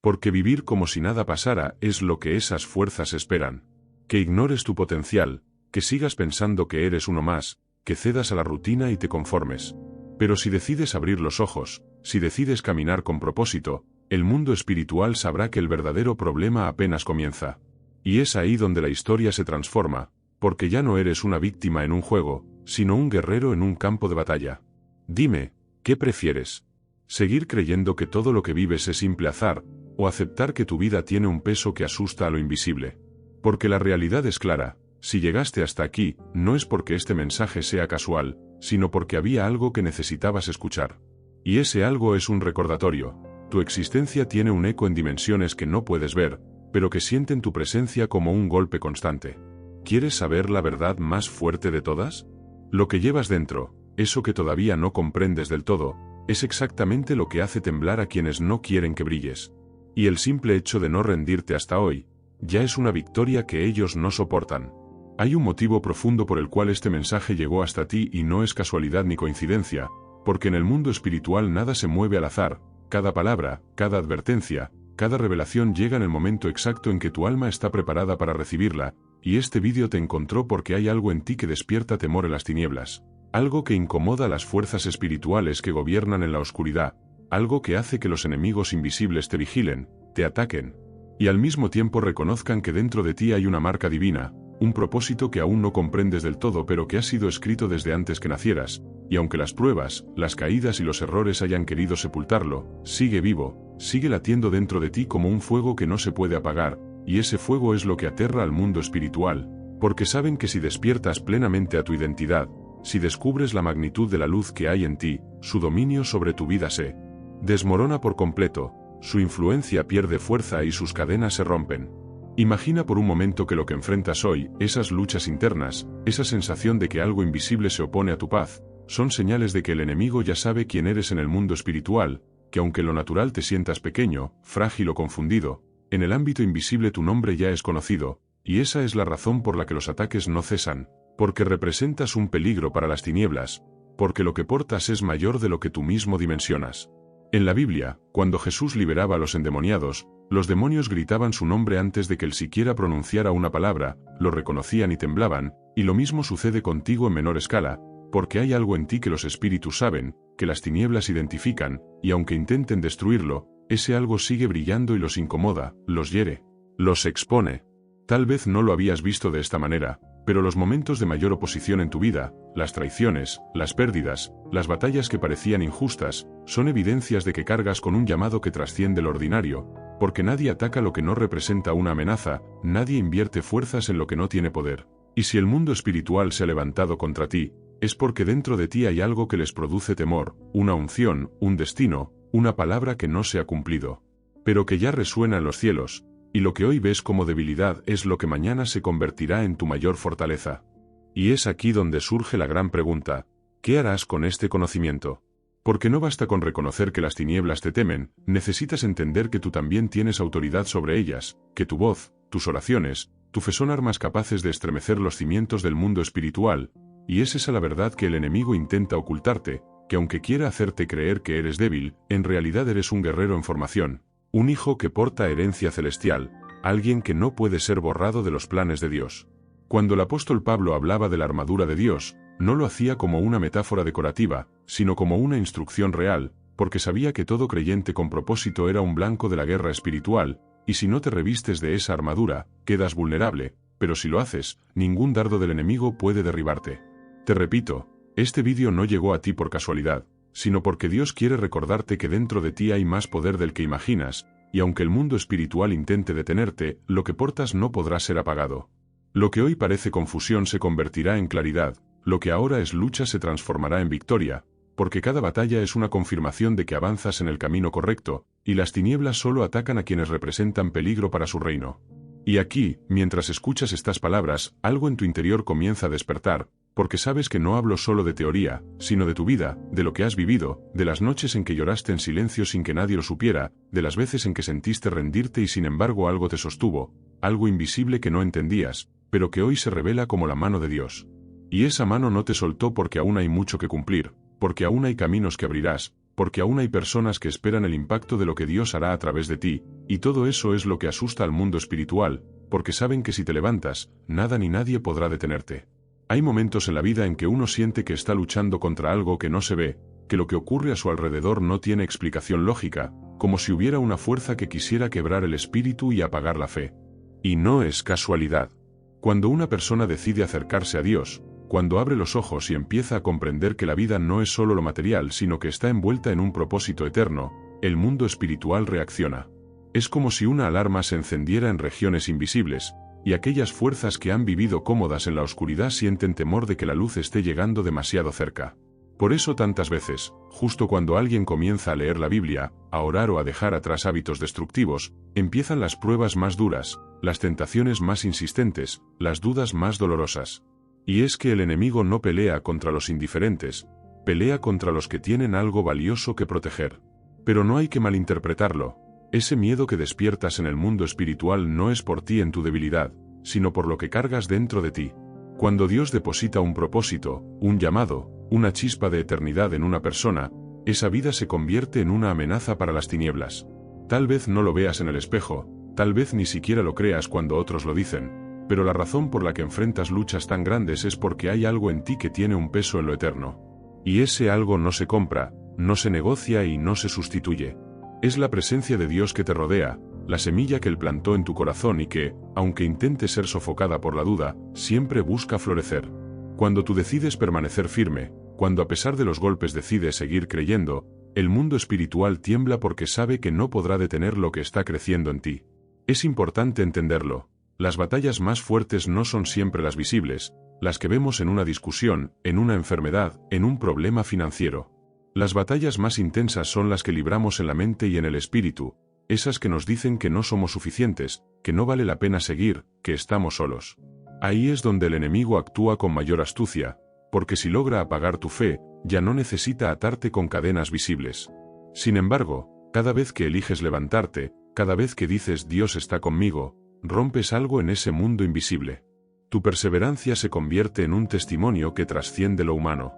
Porque vivir como si nada pasara es lo que esas fuerzas esperan. Que ignores tu potencial, que sigas pensando que eres uno más, que cedas a la rutina y te conformes. Pero si decides abrir los ojos, si decides caminar con propósito, el mundo espiritual sabrá que el verdadero problema apenas comienza. Y es ahí donde la historia se transforma, porque ya no eres una víctima en un juego, sino un guerrero en un campo de batalla. Dime, ¿qué prefieres? ¿Seguir creyendo que todo lo que vives es simple azar, o aceptar que tu vida tiene un peso que asusta a lo invisible? Porque la realidad es clara, si llegaste hasta aquí, no es porque este mensaje sea casual, sino porque había algo que necesitabas escuchar. Y ese algo es un recordatorio. Tu existencia tiene un eco en dimensiones que no puedes ver, pero que sienten tu presencia como un golpe constante. ¿Quieres saber la verdad más fuerte de todas? Lo que llevas dentro, eso que todavía no comprendes del todo, es exactamente lo que hace temblar a quienes no quieren que brilles. Y el simple hecho de no rendirte hasta hoy, ya es una victoria que ellos no soportan. Hay un motivo profundo por el cual este mensaje llegó hasta ti y no es casualidad ni coincidencia, porque en el mundo espiritual nada se mueve al azar, cada palabra, cada advertencia, cada revelación llega en el momento exacto en que tu alma está preparada para recibirla, y este vídeo te encontró porque hay algo en ti que despierta temor en las tinieblas, algo que incomoda a las fuerzas espirituales que gobiernan en la oscuridad, algo que hace que los enemigos invisibles te vigilen, te ataquen, y al mismo tiempo reconozcan que dentro de ti hay una marca divina, un propósito que aún no comprendes del todo pero que ha sido escrito desde antes que nacieras, y aunque las pruebas, las caídas y los errores hayan querido sepultarlo, sigue vivo, sigue latiendo dentro de ti como un fuego que no se puede apagar, y ese fuego es lo que aterra al mundo espiritual, porque saben que si despiertas plenamente a tu identidad, si descubres la magnitud de la luz que hay en ti, su dominio sobre tu vida se desmorona por completo, su influencia pierde fuerza y sus cadenas se rompen. Imagina por un momento que lo que enfrentas hoy, esas luchas internas, esa sensación de que algo invisible se opone a tu paz, son señales de que el enemigo ya sabe quién eres en el mundo espiritual, que aunque en lo natural te sientas pequeño, frágil o confundido, en el ámbito invisible tu nombre ya es conocido, y esa es la razón por la que los ataques no cesan, porque representas un peligro para las tinieblas, porque lo que portas es mayor de lo que tú mismo dimensionas. En la Biblia, cuando Jesús liberaba a los endemoniados, los demonios gritaban su nombre antes de que él siquiera pronunciara una palabra, lo reconocían y temblaban, y lo mismo sucede contigo en menor escala, porque hay algo en ti que los espíritus saben, que las tinieblas identifican, y aunque intenten destruirlo, ese algo sigue brillando y los incomoda, los hiere, los expone. Tal vez no lo habías visto de esta manera, Pero los momentos de mayor oposición en tu vida, las traiciones, las pérdidas, las batallas que parecían injustas, son evidencias de que cargas con un llamado que trasciende lo ordinario, porque nadie ataca lo que no representa una amenaza, nadie invierte fuerzas en lo que no tiene poder. Y si el mundo espiritual se ha levantado contra ti, es porque dentro de ti hay algo que les produce temor, una unción, un destino, una palabra que no se ha cumplido, pero que ya resuena en los cielos, y lo que hoy ves como debilidad es lo que mañana se convertirá en tu mayor fortaleza. Y es aquí donde surge la gran pregunta: ¿qué harás con este conocimiento? Porque no basta con reconocer que las tinieblas te temen, necesitas entender que tú también tienes autoridad sobre ellas, que tu voz, tus oraciones, tu fe son armas capaces de estremecer los cimientos del mundo espiritual, y es esa la verdad que el enemigo intenta ocultarte, que aunque quiera hacerte creer que eres débil, en realidad eres un guerrero en formación, un hijo que porta herencia celestial, alguien que no puede ser borrado de los planes de Dios. Cuando el apóstol Pablo hablaba de la armadura de Dios, no lo hacía como una metáfora decorativa, sino como una instrucción real, porque sabía que todo creyente con propósito era un blanco de la guerra espiritual, y si no te revistes de esa armadura, quedas vulnerable, pero si lo haces, ningún dardo del enemigo puede derribarte. Te repito, este vídeo no llegó a ti por casualidad, sino porque Dios quiere recordarte que dentro de ti hay más poder del que imaginas, y aunque el mundo espiritual intente detenerte, lo que portas no podrá ser apagado. Lo que hoy parece confusión se convertirá en claridad, lo que ahora es lucha se transformará en victoria, porque cada batalla es una confirmación de que avanzas en el camino correcto, y las tinieblas solo atacan a quienes representan peligro para su reino. Y aquí, mientras escuchas estas palabras, algo en tu interior comienza a despertar, porque sabes que no hablo solo de teoría, sino de tu vida, de lo que has vivido, de las noches en que lloraste en silencio sin que nadie lo supiera, de las veces en que sentiste rendirte y sin embargo algo te sostuvo, algo invisible que no entendías, pero que hoy se revela como la mano de Dios. Y esa mano no te soltó porque aún hay mucho que cumplir, porque aún hay caminos que abrirás, porque aún hay personas que esperan el impacto de lo que Dios hará a través de ti, y todo eso es lo que asusta al mundo espiritual, porque saben que si te levantas, nada ni nadie podrá detenerte. Hay momentos en la vida en que uno siente que está luchando contra algo que no se ve, que lo que ocurre a su alrededor no tiene explicación lógica, como si hubiera una fuerza que quisiera quebrar el espíritu y apagar la fe. Y no es casualidad. Cuando una persona decide acercarse a Dios, cuando abre los ojos y empieza a comprender que la vida no es solo lo material sino que está envuelta en un propósito eterno, el mundo espiritual reacciona. Es como si una alarma se encendiera en regiones invisibles, y aquellas fuerzas que han vivido cómodas en la oscuridad sienten temor de que la luz esté llegando demasiado cerca. Por eso tantas veces, justo cuando alguien comienza a leer la Biblia, a orar o a dejar atrás hábitos destructivos, empiezan las pruebas más duras, las tentaciones más insistentes, las dudas más dolorosas. Y es que el enemigo no pelea contra los indiferentes, pelea contra los que tienen algo valioso que proteger. Pero no hay que malinterpretarlo. Ese miedo que despiertas en el mundo espiritual no es por ti en tu debilidad, sino por lo que cargas dentro de ti. Cuando Dios deposita un propósito, un llamado, una chispa de eternidad en una persona, esa vida se convierte en una amenaza para las tinieblas. Tal vez no lo veas en el espejo, tal vez ni siquiera lo creas cuando otros lo dicen, pero la razón por la que enfrentas luchas tan grandes es porque hay algo en ti que tiene un peso en lo eterno. Y ese algo no se compra, no se negocia y no se sustituye. Es la presencia de Dios que te rodea, la semilla que Él plantó en tu corazón y que, aunque intente ser sofocada por la duda, siempre busca florecer. Cuando tú decides permanecer firme, cuando a pesar de los golpes decides seguir creyendo, el mundo espiritual tiembla porque sabe que no podrá detener lo que está creciendo en ti. Es importante entenderlo. Las batallas más fuertes no son siempre las visibles, las que vemos en una discusión, en una enfermedad, en un problema financiero. Las batallas más intensas son las que libramos en la mente y en el espíritu, esas que nos dicen que no somos suficientes, que no vale la pena seguir, que estamos solos. Ahí es donde el enemigo actúa con mayor astucia, porque si logra apagar tu fe, ya no necesita atarte con cadenas visibles. Sin embargo, cada vez que eliges levantarte, cada vez que dices Dios está conmigo, rompes algo en ese mundo invisible. Tu perseverancia se convierte en un testimonio que trasciende lo humano.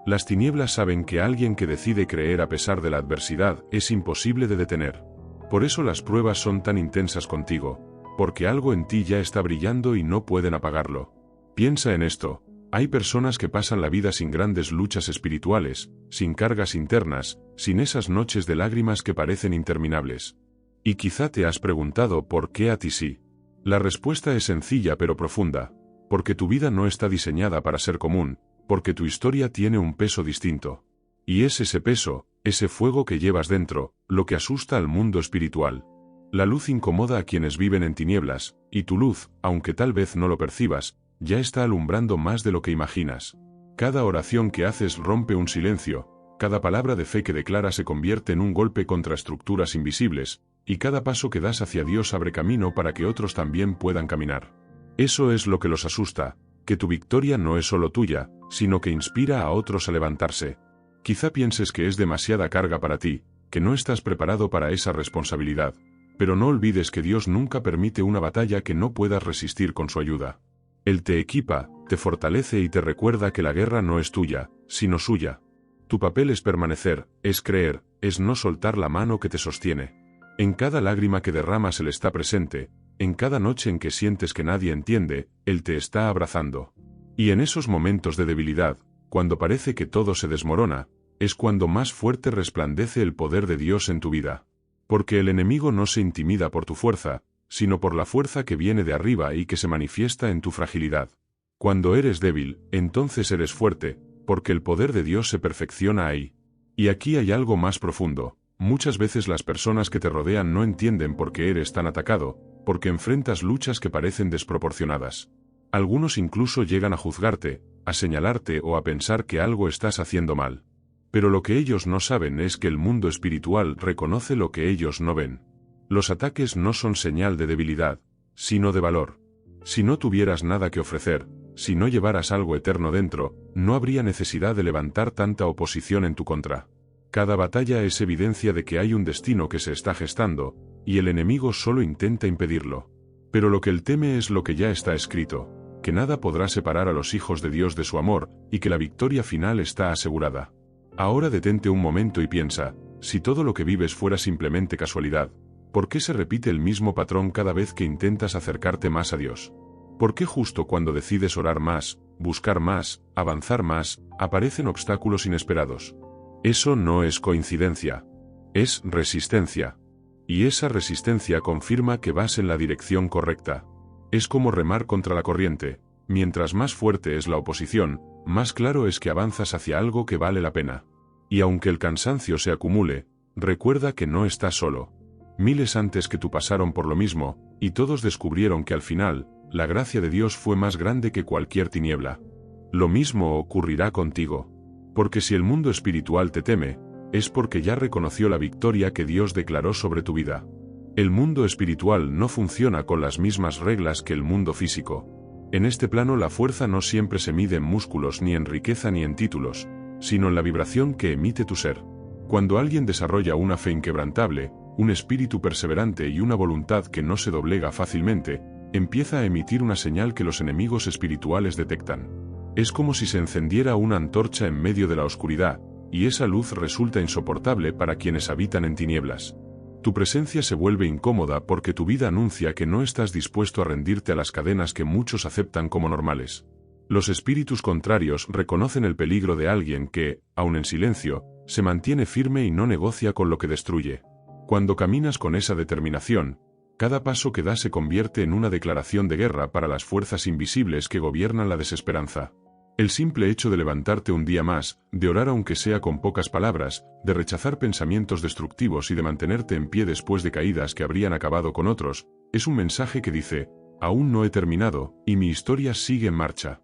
Las tinieblas saben que alguien que decide creer a pesar de la adversidad es imposible de detener. Por eso las pruebas son tan intensas contigo, porque algo en ti ya está brillando y no pueden apagarlo. Piensa en esto, hay personas que pasan la vida sin grandes luchas espirituales, sin cargas internas, sin esas noches de lágrimas que parecen interminables. Y quizá te has preguntado por qué a ti sí. La respuesta es sencilla pero profunda, porque tu vida no está diseñada para ser común, porque tu historia tiene un peso distinto. Y es ese peso, ese fuego que llevas dentro, lo que asusta al mundo espiritual. La luz incomoda a quienes viven en tinieblas, y tu luz, aunque tal vez no lo percibas, ya está alumbrando más de lo que imaginas. Cada oración que haces rompe un silencio, cada palabra de fe que declaras se convierte en un golpe contra estructuras invisibles, y cada paso que das hacia Dios abre camino para que otros también puedan caminar. Eso es lo que los asusta, que tu victoria no es solo tuya, sino que inspira a otros a levantarse. Quizá pienses que es demasiada carga para ti, que no estás preparado para esa responsabilidad, pero no olvides que Dios nunca permite una batalla que no puedas resistir con su ayuda. Él te equipa, te fortalece y te recuerda que la guerra no es tuya, sino suya. Tu papel es permanecer, es creer, es no soltar la mano que te sostiene. En cada lágrima que derramas Él está presente, en cada noche en que sientes que nadie entiende, Él te está abrazando. Y en esos momentos de debilidad, cuando parece que todo se desmorona, es cuando más fuerte resplandece el poder de Dios en tu vida. Porque el enemigo no se intimida por tu fuerza, sino por la fuerza que viene de arriba y que se manifiesta en tu fragilidad. Cuando eres débil, entonces eres fuerte, porque el poder de Dios se perfecciona ahí. Y aquí hay algo más profundo. Muchas veces las personas que te rodean no entienden por qué eres tan atacado, porque enfrentas luchas que parecen desproporcionadas. Algunos incluso llegan a juzgarte, a señalarte o a pensar que algo estás haciendo mal. Pero lo que ellos no saben es que el mundo espiritual reconoce lo que ellos no ven. Los ataques no son señal de debilidad, sino de valor. Si no tuvieras nada que ofrecer, si no llevaras algo eterno dentro, no habría necesidad de levantar tanta oposición en tu contra. Cada batalla es evidencia de que hay un destino que se está gestando, y el enemigo solo intenta impedirlo. Pero lo que él teme es lo que ya está escrito, que nada podrá separar a los hijos de Dios de su amor, y que la victoria final está asegurada. Ahora detente un momento y piensa, si todo lo que vives fuera simplemente casualidad, ¿por qué se repite el mismo patrón cada vez que intentas acercarte más a Dios? ¿Por qué justo cuando decides orar más, buscar más, avanzar más, aparecen obstáculos inesperados? Eso no es coincidencia. Es resistencia. Y esa resistencia confirma que vas en la dirección correcta. Es como remar contra la corriente. Mientras más fuerte es la oposición, más claro es que avanzas hacia algo que vale la pena. Y aunque el cansancio se acumule, recuerda que no estás solo. Miles antes que tú pasaron por lo mismo, y todos descubrieron que al final, la gracia de Dios fue más grande que cualquier tiniebla. Lo mismo ocurrirá contigo. Porque si el mundo espiritual te teme, es porque ya reconoció la victoria que Dios declaró sobre tu vida. El mundo espiritual no funciona con las mismas reglas que el mundo físico. En este plano la fuerza no siempre se mide en músculos ni en riqueza ni en títulos, sino en la vibración que emite tu ser. Cuando alguien desarrolla una fe inquebrantable, un espíritu perseverante y una voluntad que no se doblega fácilmente, empieza a emitir una señal que los enemigos espirituales detectan. Es como si se encendiera una antorcha en medio de la oscuridad, y esa luz resulta insoportable para quienes habitan en tinieblas. Tu presencia se vuelve incómoda porque tu vida anuncia que no estás dispuesto a rendirte a las cadenas que muchos aceptan como normales. Los espíritus contrarios reconocen el peligro de alguien que, aun en silencio, se mantiene firme y no negocia con lo que destruye. Cuando caminas con esa determinación, cada paso que das se convierte en una declaración de guerra para las fuerzas invisibles que gobiernan la desesperanza. El simple hecho de levantarte un día más, de orar aunque sea con pocas palabras, de rechazar pensamientos destructivos y de mantenerte en pie después de caídas que habrían acabado con otros, es un mensaje que dice, aún no he terminado, y mi historia sigue en marcha.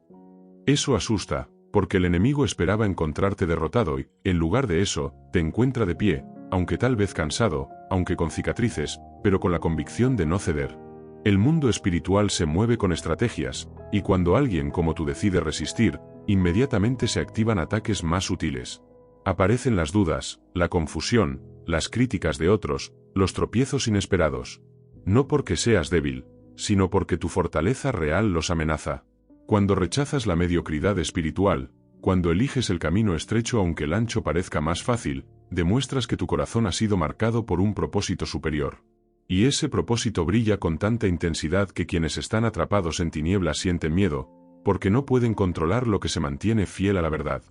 Eso asusta, porque el enemigo esperaba encontrarte derrotado y, en lugar de eso, te encuentra de pie, aunque tal vez cansado, aunque con cicatrices, pero con la convicción de no ceder. El mundo espiritual se mueve con estrategias, y cuando alguien como tú decide resistir, inmediatamente se activan ataques más sutiles. Aparecen las dudas, la confusión, las críticas de otros, los tropiezos inesperados. No porque seas débil, sino porque tu fortaleza real los amenaza. Cuando rechazas la mediocridad espiritual, cuando eliges el camino estrecho aunque el ancho parezca más fácil, demuestras que tu corazón ha sido marcado por un propósito superior. Y ese propósito brilla con tanta intensidad que quienes están atrapados en tinieblas sienten miedo, porque no pueden controlar lo que se mantiene fiel a la verdad.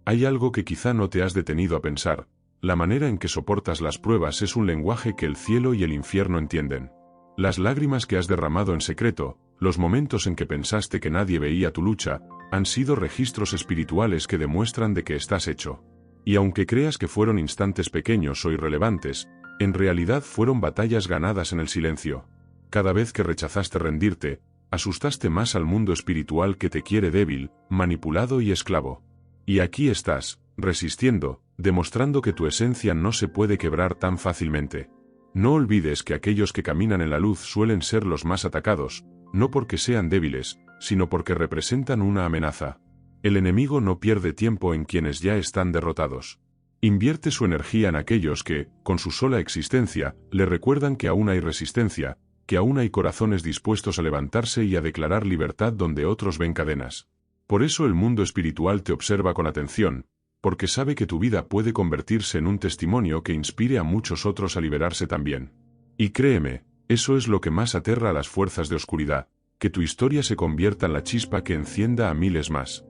Hay algo que quizá no te has detenido a pensar: la manera en que soportas las pruebas es un lenguaje que el cielo y el infierno entienden. Las lágrimas que has derramado en secreto, Los momentos en que pensaste que nadie veía tu lucha, han sido registros espirituales que demuestran de que estás hecho. Y aunque creas que fueron instantes pequeños o irrelevantes, en realidad fueron batallas ganadas en el silencio. Cada vez que rechazaste rendirte, asustaste más al mundo espiritual que te quiere débil, manipulado y esclavo. Y aquí estás, resistiendo, demostrando que tu esencia no se puede quebrar tan fácilmente. No olvides que aquellos que caminan en la luz suelen ser los más atacados, no porque sean débiles, sino porque representan una amenaza. El enemigo no pierde tiempo en quienes ya están derrotados. Invierte su energía en aquellos que, con su sola existencia, le recuerdan que aún hay resistencia, que aún hay corazones dispuestos a levantarse y a declarar libertad donde otros ven cadenas. Por eso el mundo espiritual te observa con atención, porque sabe que tu vida puede convertirse en un testimonio que inspire a muchos otros a liberarse también. Y créeme, eso es lo que más aterra a las fuerzas de oscuridad, que tu historia se convierta en la chispa que encienda a miles más.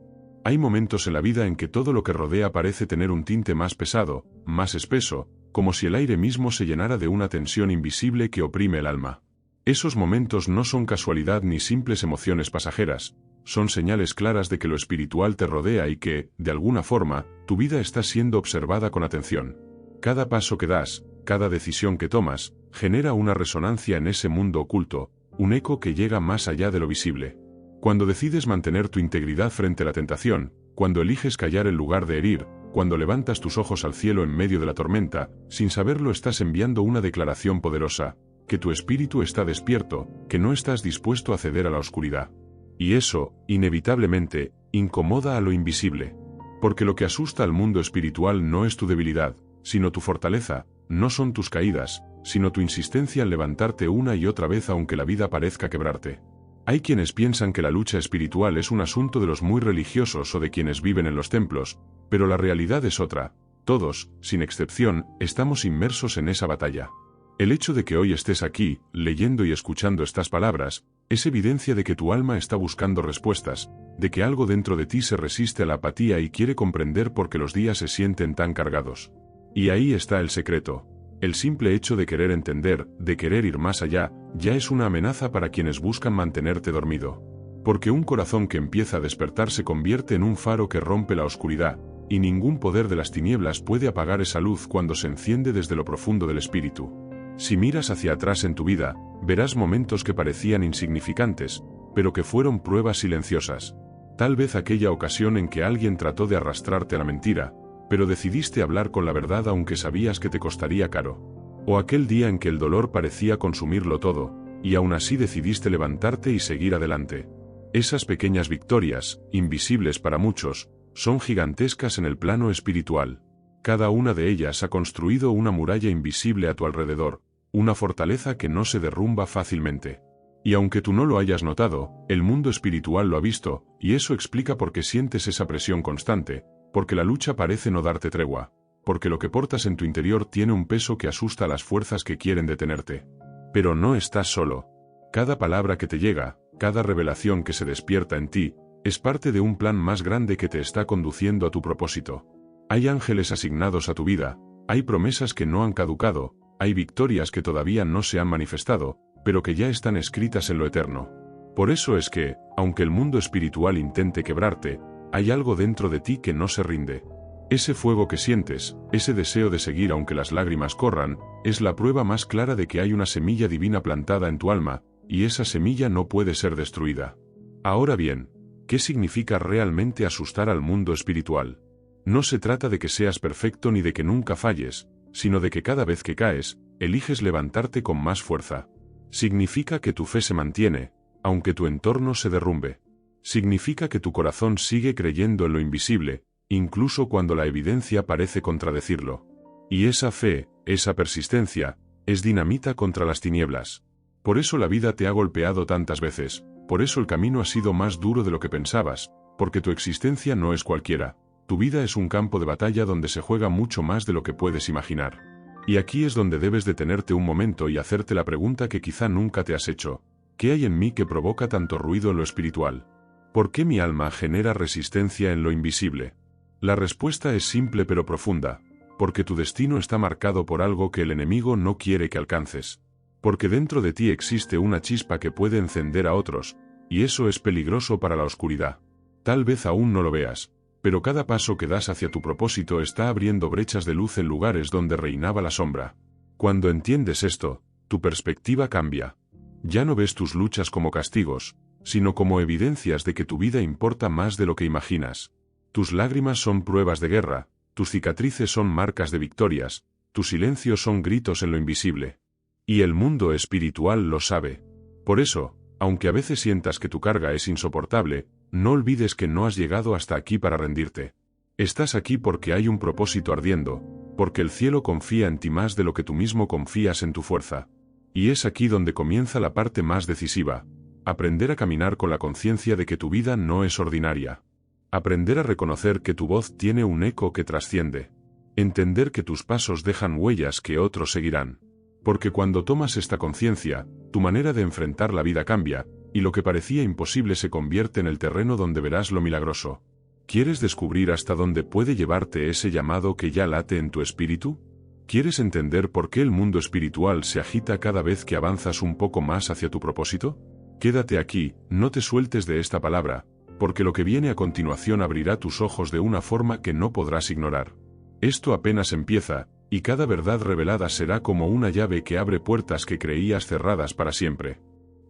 Hay momentos en la vida en que todo lo que rodea parece tener un tinte más pesado, más espeso, como si el aire mismo se llenara de una tensión invisible que oprime el alma. Esos momentos no son casualidad ni simples emociones pasajeras, son señales claras de que lo espiritual te rodea y que, de alguna forma, tu vida está siendo observada con atención. Cada paso que das, cada decisión que tomas, genera una resonancia en ese mundo oculto, un eco que llega más allá de lo visible. Cuando decides mantener tu integridad frente a la tentación, cuando eliges callar en lugar de herir, cuando levantas tus ojos al cielo en medio de la tormenta, sin saberlo estás enviando una declaración poderosa, que tu espíritu está despierto, que no estás dispuesto a ceder a la oscuridad. Y eso, inevitablemente, incomoda a lo invisible. Porque lo que asusta al mundo espiritual no es tu debilidad, sino tu fortaleza, no son tus caídas, sino tu insistencia en levantarte una y otra vez aunque la vida parezca quebrarte. Hay quienes piensan que la lucha espiritual es un asunto de los muy religiosos o de quienes viven en los templos, pero la realidad es otra. Todos, sin excepción, estamos inmersos en esa batalla. El hecho de que hoy estés aquí, leyendo y escuchando estas palabras, es evidencia de que tu alma está buscando respuestas, de que algo dentro de ti se resiste a la apatía y quiere comprender por qué los días se sienten tan cargados. Y ahí está el secreto. El simple hecho de querer entender, de querer ir más allá, ya es una amenaza para quienes buscan mantenerte dormido. Porque un corazón que empieza a despertar se convierte en un faro que rompe la oscuridad, y ningún poder de las tinieblas puede apagar esa luz cuando se enciende desde lo profundo del espíritu. Si miras hacia atrás en tu vida, verás momentos que parecían insignificantes, pero que fueron pruebas silenciosas. Tal vez aquella ocasión en que alguien trató de arrastrarte a la mentira, pero decidiste hablar con la verdad aunque sabías que te costaría caro. O aquel día en que el dolor parecía consumirlo todo, y aún así decidiste levantarte y seguir adelante. Esas pequeñas victorias, invisibles para muchos, son gigantescas en el plano espiritual. Cada una de ellas ha construido una muralla invisible a tu alrededor, una fortaleza que no se derrumba fácilmente. Y aunque tú no lo hayas notado, el mundo espiritual lo ha visto, y eso explica por qué sientes esa presión constante, porque la lucha parece no darte tregua, porque lo que portas en tu interior tiene un peso que asusta a las fuerzas que quieren detenerte. Pero no estás solo. Cada palabra que te llega, cada revelación que se despierta en ti, es parte de un plan más grande que te está conduciendo a tu propósito. Hay ángeles asignados a tu vida, hay promesas que no han caducado, hay victorias que todavía no se han manifestado, pero que ya están escritas en lo eterno. Por eso es que, aunque el mundo espiritual intente quebrarte, hay algo dentro de ti que no se rinde. Ese fuego que sientes, ese deseo de seguir aunque las lágrimas corran, es la prueba más clara de que hay una semilla divina plantada en tu alma, y esa semilla no puede ser destruida. Ahora bien, ¿qué significa realmente asustar al mundo espiritual? No se trata de que seas perfecto ni de que nunca falles, sino de que cada vez que caes, eliges levantarte con más fuerza. Significa que tu fe se mantiene, aunque tu entorno se derrumbe. Significa que tu corazón sigue creyendo en lo invisible, incluso cuando la evidencia parece contradecirlo. Y esa fe, esa persistencia, es dinamita contra las tinieblas. Por eso la vida te ha golpeado tantas veces, por eso el camino ha sido más duro de lo que pensabas, porque tu existencia no es cualquiera. Tu vida es un campo de batalla donde se juega mucho más de lo que puedes imaginar. Y aquí es donde debes detenerte un momento y hacerte la pregunta que quizá nunca te has hecho. ¿Qué hay en mí que provoca tanto ruido en lo espiritual? ¿Por qué mi alma genera resistencia en lo invisible? La respuesta es simple pero profunda, porque tu destino está marcado por algo que el enemigo no quiere que alcances. Porque dentro de ti existe una chispa que puede encender a otros, y eso es peligroso para la oscuridad. Tal vez aún no lo veas, pero cada paso que das hacia tu propósito está abriendo brechas de luz en lugares donde reinaba la sombra. Cuando entiendes esto, tu perspectiva cambia. Ya no ves tus luchas como castigos, sino como evidencias de que tu vida importa más de lo que imaginas. Tus lágrimas son pruebas de guerra, tus cicatrices son marcas de victorias, tus silencios son gritos en lo invisible. Y el mundo espiritual lo sabe. Por eso, aunque a veces sientas que tu carga es insoportable, no olvides que no has llegado hasta aquí para rendirte. Estás aquí porque hay un propósito ardiendo, porque el cielo confía en ti más de lo que tú mismo confías en tu fuerza. Y es aquí donde comienza la parte más decisiva: aprender a caminar con la conciencia de que tu vida no es ordinaria. Aprender a reconocer que tu voz tiene un eco que trasciende. Entender que tus pasos dejan huellas que otros seguirán. Porque cuando tomas esta conciencia, tu manera de enfrentar la vida cambia, y lo que parecía imposible se convierte en el terreno donde verás lo milagroso. ¿Quieres descubrir hasta dónde puede llevarte ese llamado que ya late en tu espíritu? ¿Quieres entender por qué el mundo espiritual se agita cada vez que avanzas un poco más hacia tu propósito? Quédate aquí, no te sueltes de esta palabra, porque lo que viene a continuación abrirá tus ojos de una forma que no podrás ignorar. Esto apenas empieza, y cada verdad revelada será como una llave que abre puertas que creías cerradas para siempre.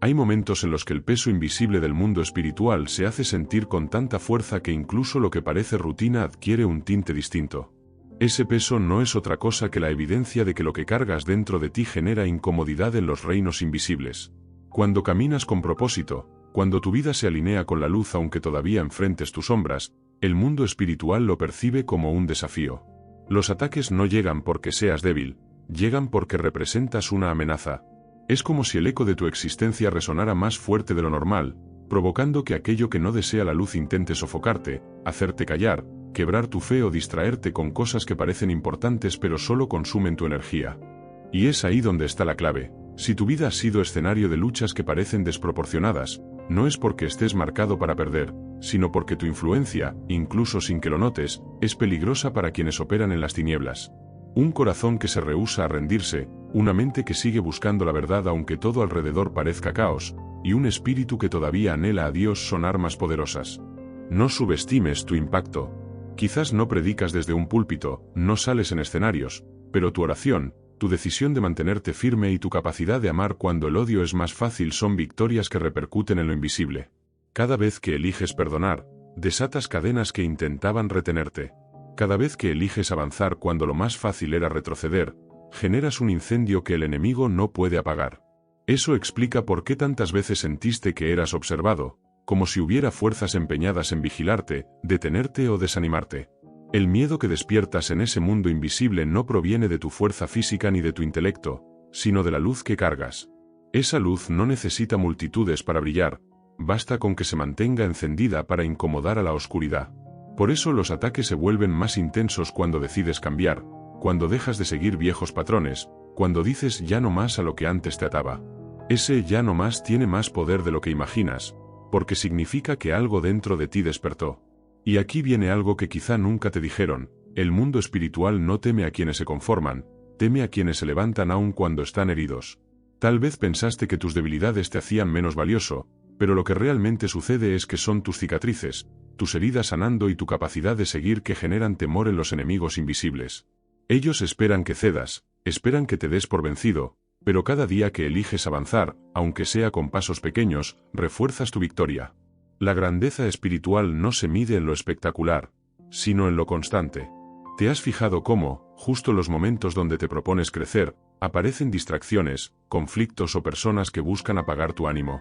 Hay momentos en los que el peso invisible del mundo espiritual se hace sentir con tanta fuerza que incluso lo que parece rutina adquiere un tinte distinto. Ese peso no es otra cosa que la evidencia de que lo que cargas dentro de ti genera incomodidad en los reinos invisibles. Cuando caminas con propósito, cuando tu vida se alinea con la luz aunque todavía enfrentes tus sombras, el mundo espiritual lo percibe como un desafío. Los ataques no llegan porque seas débil, llegan porque representas una amenaza. Es como si el eco de tu existencia resonara más fuerte de lo normal, provocando que aquello que no desea la luz intente sofocarte, hacerte callar, quebrar tu fe o distraerte con cosas que parecen importantes pero solo consumen tu energía. Y es ahí donde está la clave. Si tu vida ha sido escenario de luchas que parecen desproporcionadas, no es porque estés marcado para perder, sino porque tu influencia, incluso sin que lo notes, es peligrosa para quienes operan en las tinieblas. Un corazón que se rehúsa a rendirse, una mente que sigue buscando la verdad aunque todo alrededor parezca caos, y un espíritu que todavía anhela a Dios son armas poderosas. No subestimes tu impacto. Quizás no predicas desde un púlpito, no sales en escenarios, pero tu oración, tu decisión de mantenerte firme y tu capacidad de amar cuando el odio es más fácil son victorias que repercuten en lo invisible. Cada vez que eliges perdonar, desatas cadenas que intentaban retenerte. Cada vez que eliges avanzar cuando lo más fácil era retroceder, generas un incendio que el enemigo no puede apagar. Eso explica por qué tantas veces sentiste que eras observado, como si hubiera fuerzas empeñadas en vigilarte, detenerte o desanimarte. El miedo que despiertas en ese mundo invisible no proviene de tu fuerza física ni de tu intelecto, sino de la luz que cargas. Esa luz no necesita multitudes para brillar, basta con que se mantenga encendida para incomodar a la oscuridad. Por eso los ataques se vuelven más intensos cuando decides cambiar, cuando dejas de seguir viejos patrones, cuando dices ya no más a lo que antes te ataba. Ese ya no más tiene más poder de lo que imaginas, porque significa que algo dentro de ti despertó. Y aquí viene algo que quizá nunca te dijeron: el mundo espiritual no teme a quienes se conforman, teme a quienes se levantan aun cuando están heridos. Tal vez pensaste que tus debilidades te hacían menos valioso, pero lo que realmente sucede es que son tus cicatrices, tus heridas sanando y tu capacidad de seguir que generan temor en los enemigos invisibles. Ellos esperan que cedas, esperan que te des por vencido, pero cada día que eliges avanzar, aunque sea con pasos pequeños, refuerzas tu victoria. La grandeza espiritual no se mide en lo espectacular, sino en lo constante. ¿Te has fijado cómo, justo en los momentos donde te propones crecer, aparecen distracciones, conflictos o personas que buscan apagar tu ánimo?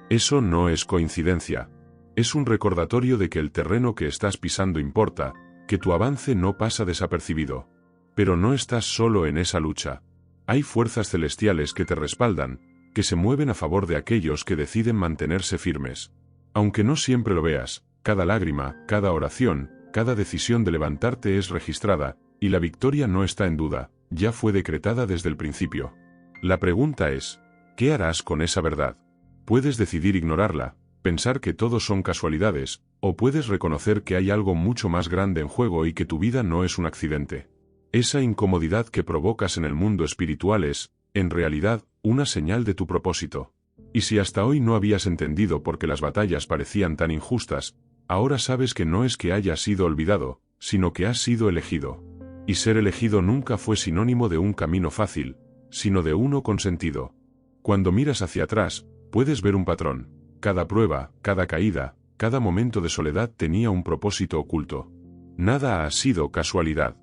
Eso no es coincidencia. Es un recordatorio de que el terreno que estás pisando importa, que tu avance no pasa desapercibido. Pero no estás solo en esa lucha. Hay fuerzas celestiales que te respaldan, que se mueven a favor de aquellos que deciden mantenerse firmes. Aunque no siempre lo veas, cada lágrima, cada oración, cada decisión de levantarte es registrada, y la victoria no está en duda, ya fue decretada desde el principio. La pregunta es, ¿qué harás con esa verdad? Puedes decidir ignorarla, pensar que todo son casualidades, o puedes reconocer que hay algo mucho más grande en juego y que tu vida no es un accidente. Esa incomodidad que provocas en el mundo espiritual es, en realidad, una señal de tu propósito. Y si hasta hoy no habías entendido por qué las batallas parecían tan injustas, ahora sabes que no es que hayas sido olvidado, sino que has sido elegido. Y ser elegido nunca fue sinónimo de un camino fácil, sino de uno con sentido. Cuando miras hacia atrás, puedes ver un patrón. Cada prueba, cada caída, cada momento de soledad tenía un propósito oculto. Nada ha sido casualidad.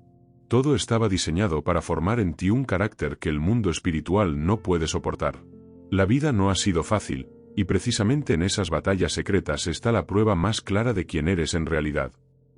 Todo estaba diseñado para formar en ti un carácter que el mundo espiritual no puede soportar. La vida no ha sido fácil, y precisamente en esas batallas secretas está la prueba más clara de quién eres en realidad.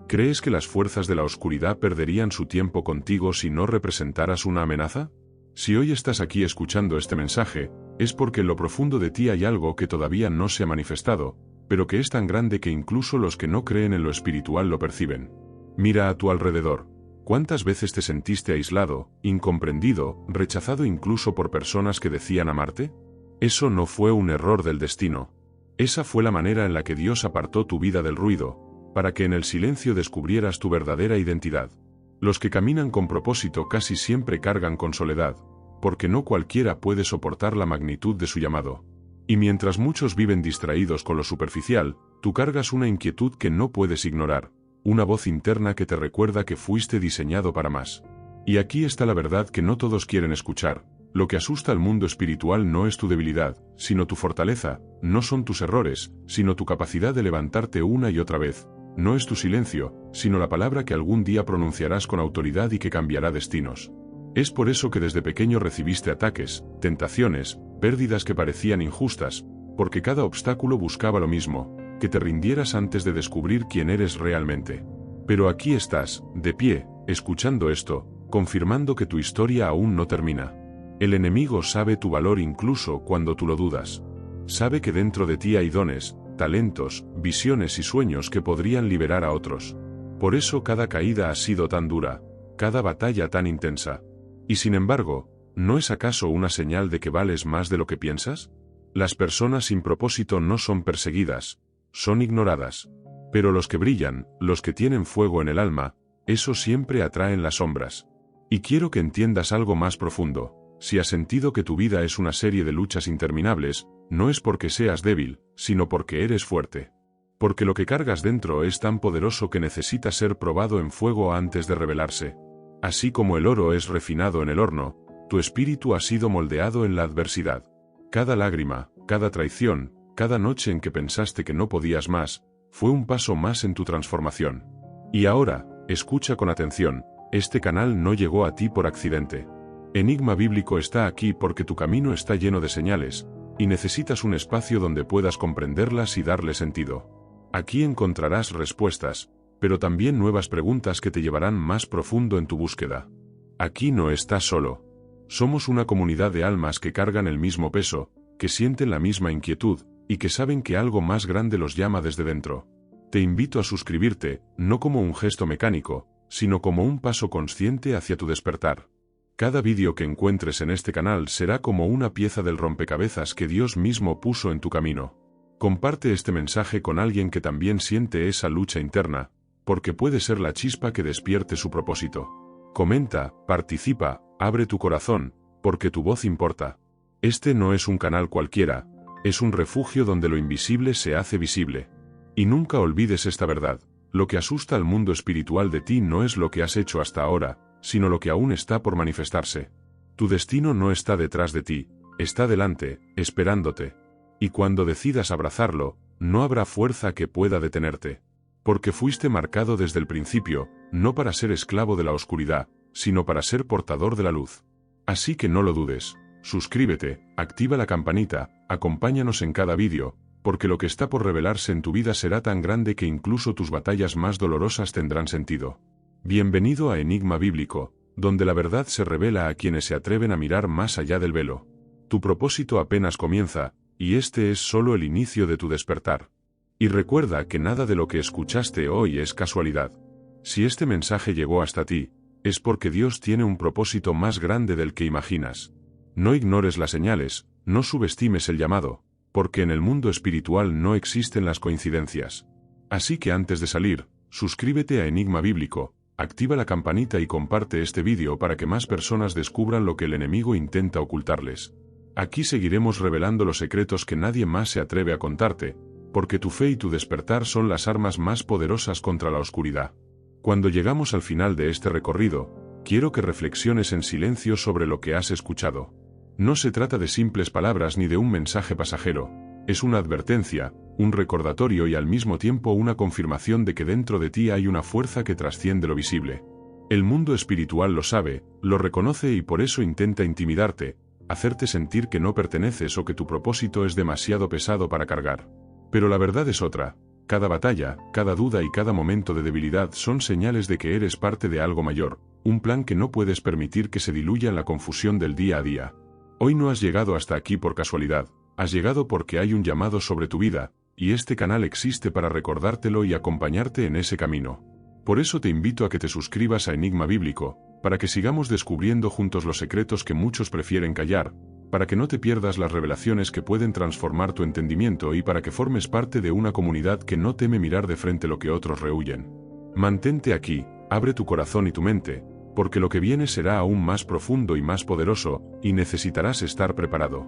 ¿Crees que las fuerzas de la oscuridad perderían su tiempo contigo si no representaras una amenaza? Si hoy estás aquí escuchando este mensaje, es porque en lo profundo de ti hay algo que todavía no se ha manifestado, pero que es tan grande que incluso los que no creen en lo espiritual lo perciben. Mira a tu alrededor. ¿Cuántas veces te sentiste aislado, incomprendido, rechazado incluso por personas que decían amarte? Eso no fue un error del destino. Esa fue la manera en la que Dios apartó tu vida del ruido, para que en el silencio descubrieras tu verdadera identidad. Los que caminan con propósito casi siempre cargan con soledad, porque no cualquiera puede soportar la magnitud de su llamado. Y mientras muchos viven distraídos con lo superficial, tú cargas una inquietud que no puedes ignorar, una voz interna que te recuerda que fuiste diseñado para más. Y aquí está la verdad que no todos quieren escuchar. Lo que asusta al mundo espiritual no es tu debilidad, sino tu fortaleza, no son tus errores, sino tu capacidad de levantarte una y otra vez. No es tu silencio, sino la palabra que algún día pronunciarás con autoridad y que cambiará destinos. Es por eso que desde pequeño recibiste ataques, tentaciones, pérdidas que parecían injustas, porque cada obstáculo buscaba lo mismo, que te rindieras antes de descubrir quién eres realmente. Pero aquí estás, de pie, escuchando esto, confirmando que tu historia aún no termina. El enemigo sabe tu valor incluso cuando tú lo dudas. Sabe que dentro de ti hay dones, talentos, visiones y sueños que podrían liberar a otros. Por eso cada caída ha sido tan dura, cada batalla tan intensa. Y sin embargo, ¿no es acaso una señal de que vales más de lo que piensas? Las personas sin propósito no son perseguidas, son ignoradas. Pero los que brillan, los que tienen fuego en el alma, eso siempre atraen las sombras. Y quiero que entiendas algo más profundo. Si has sentido que tu vida es una serie de luchas interminables, no es porque seas débil, sino porque eres fuerte. Porque lo que cargas dentro es tan poderoso que necesita ser probado en fuego antes de revelarse. Así como el oro es refinado en el horno, tu espíritu ha sido moldeado en la adversidad. Cada lágrima, cada traición, cada noche en que pensaste que no podías más, fue un paso más en tu transformación. Y ahora, escucha con atención, este canal no llegó a ti por accidente. Enigma Bíblico está aquí porque tu camino está lleno de señales, y necesitas un espacio donde puedas comprenderlas y darle sentido. Aquí encontrarás respuestas, pero también nuevas preguntas que te llevarán más profundo en tu búsqueda. Aquí no estás solo. Somos una comunidad de almas que cargan el mismo peso, que sienten la misma inquietud, y que saben que algo más grande los llama desde dentro. Te invito a suscribirte, no como un gesto mecánico, sino como un paso consciente hacia tu despertar. Cada vídeo que encuentres en este canal será como una pieza del rompecabezas que Dios mismo puso en tu camino. Comparte este mensaje con alguien que también siente esa lucha interna, porque puede ser la chispa que despierte su propósito. Comenta, participa, abre tu corazón, porque tu voz importa. Este no es un canal cualquiera, es un refugio donde lo invisible se hace visible. Y nunca olvides esta verdad, lo que asusta al mundo espiritual de ti no es lo que has hecho hasta ahora, sino lo que aún está por manifestarse. Tu destino no está detrás de ti, está delante, esperándote. Y cuando decidas abrazarlo, no habrá fuerza que pueda detenerte. Porque fuiste marcado desde el principio, no para ser esclavo de la oscuridad, sino para ser portador de la luz. Así que no lo dudes, suscríbete, activa la campanita, acompáñanos en cada vídeo, porque lo que está por revelarse en tu vida será tan grande que incluso tus batallas más dolorosas tendrán sentido. Bienvenido a Enigma Bíblico, donde la verdad se revela a quienes se atreven a mirar más allá del velo. Tu propósito apenas comienza, y este es solo el inicio de tu despertar. Y recuerda que nada de lo que escuchaste hoy es casualidad. Si este mensaje llegó hasta ti, es porque Dios tiene un propósito más grande del que imaginas. No ignores las señales, no subestimes el llamado, porque en el mundo espiritual no existen las coincidencias. Así que antes de salir, suscríbete a Enigma Bíblico, activa la campanita y comparte este vídeo para que más personas descubran lo que el enemigo intenta ocultarles. Aquí seguiremos revelando los secretos que nadie más se atreve a contarte, porque tu fe y tu despertar son las armas más poderosas contra la oscuridad. Cuando llegamos al final de este recorrido, quiero que reflexiones en silencio sobre lo que has escuchado. No se trata de simples palabras ni de un mensaje pasajero, es una advertencia, un recordatorio y al mismo tiempo una confirmación de que dentro de ti hay una fuerza que trasciende lo visible. El mundo espiritual lo sabe, lo reconoce y por eso intenta intimidarte, hacerte sentir que no perteneces o que tu propósito es demasiado pesado para cargar. Pero la verdad es otra. Cada batalla, cada duda y cada momento de debilidad son señales de que eres parte de algo mayor, un plan que no puedes permitir que se diluya en la confusión del día a día. Hoy no has llegado hasta aquí por casualidad, has llegado porque hay un llamado sobre tu vida, y este canal existe para recordártelo y acompañarte en ese camino. Por eso te invito a que te suscribas a Enigma Bíblico, para que sigamos descubriendo juntos los secretos que muchos prefieren callar, para que no te pierdas las revelaciones que pueden transformar tu entendimiento y para que formes parte de una comunidad que no teme mirar de frente lo que otros rehúyen. Mantente aquí, abre tu corazón y tu mente, porque lo que viene será aún más profundo y más poderoso, y necesitarás estar preparado.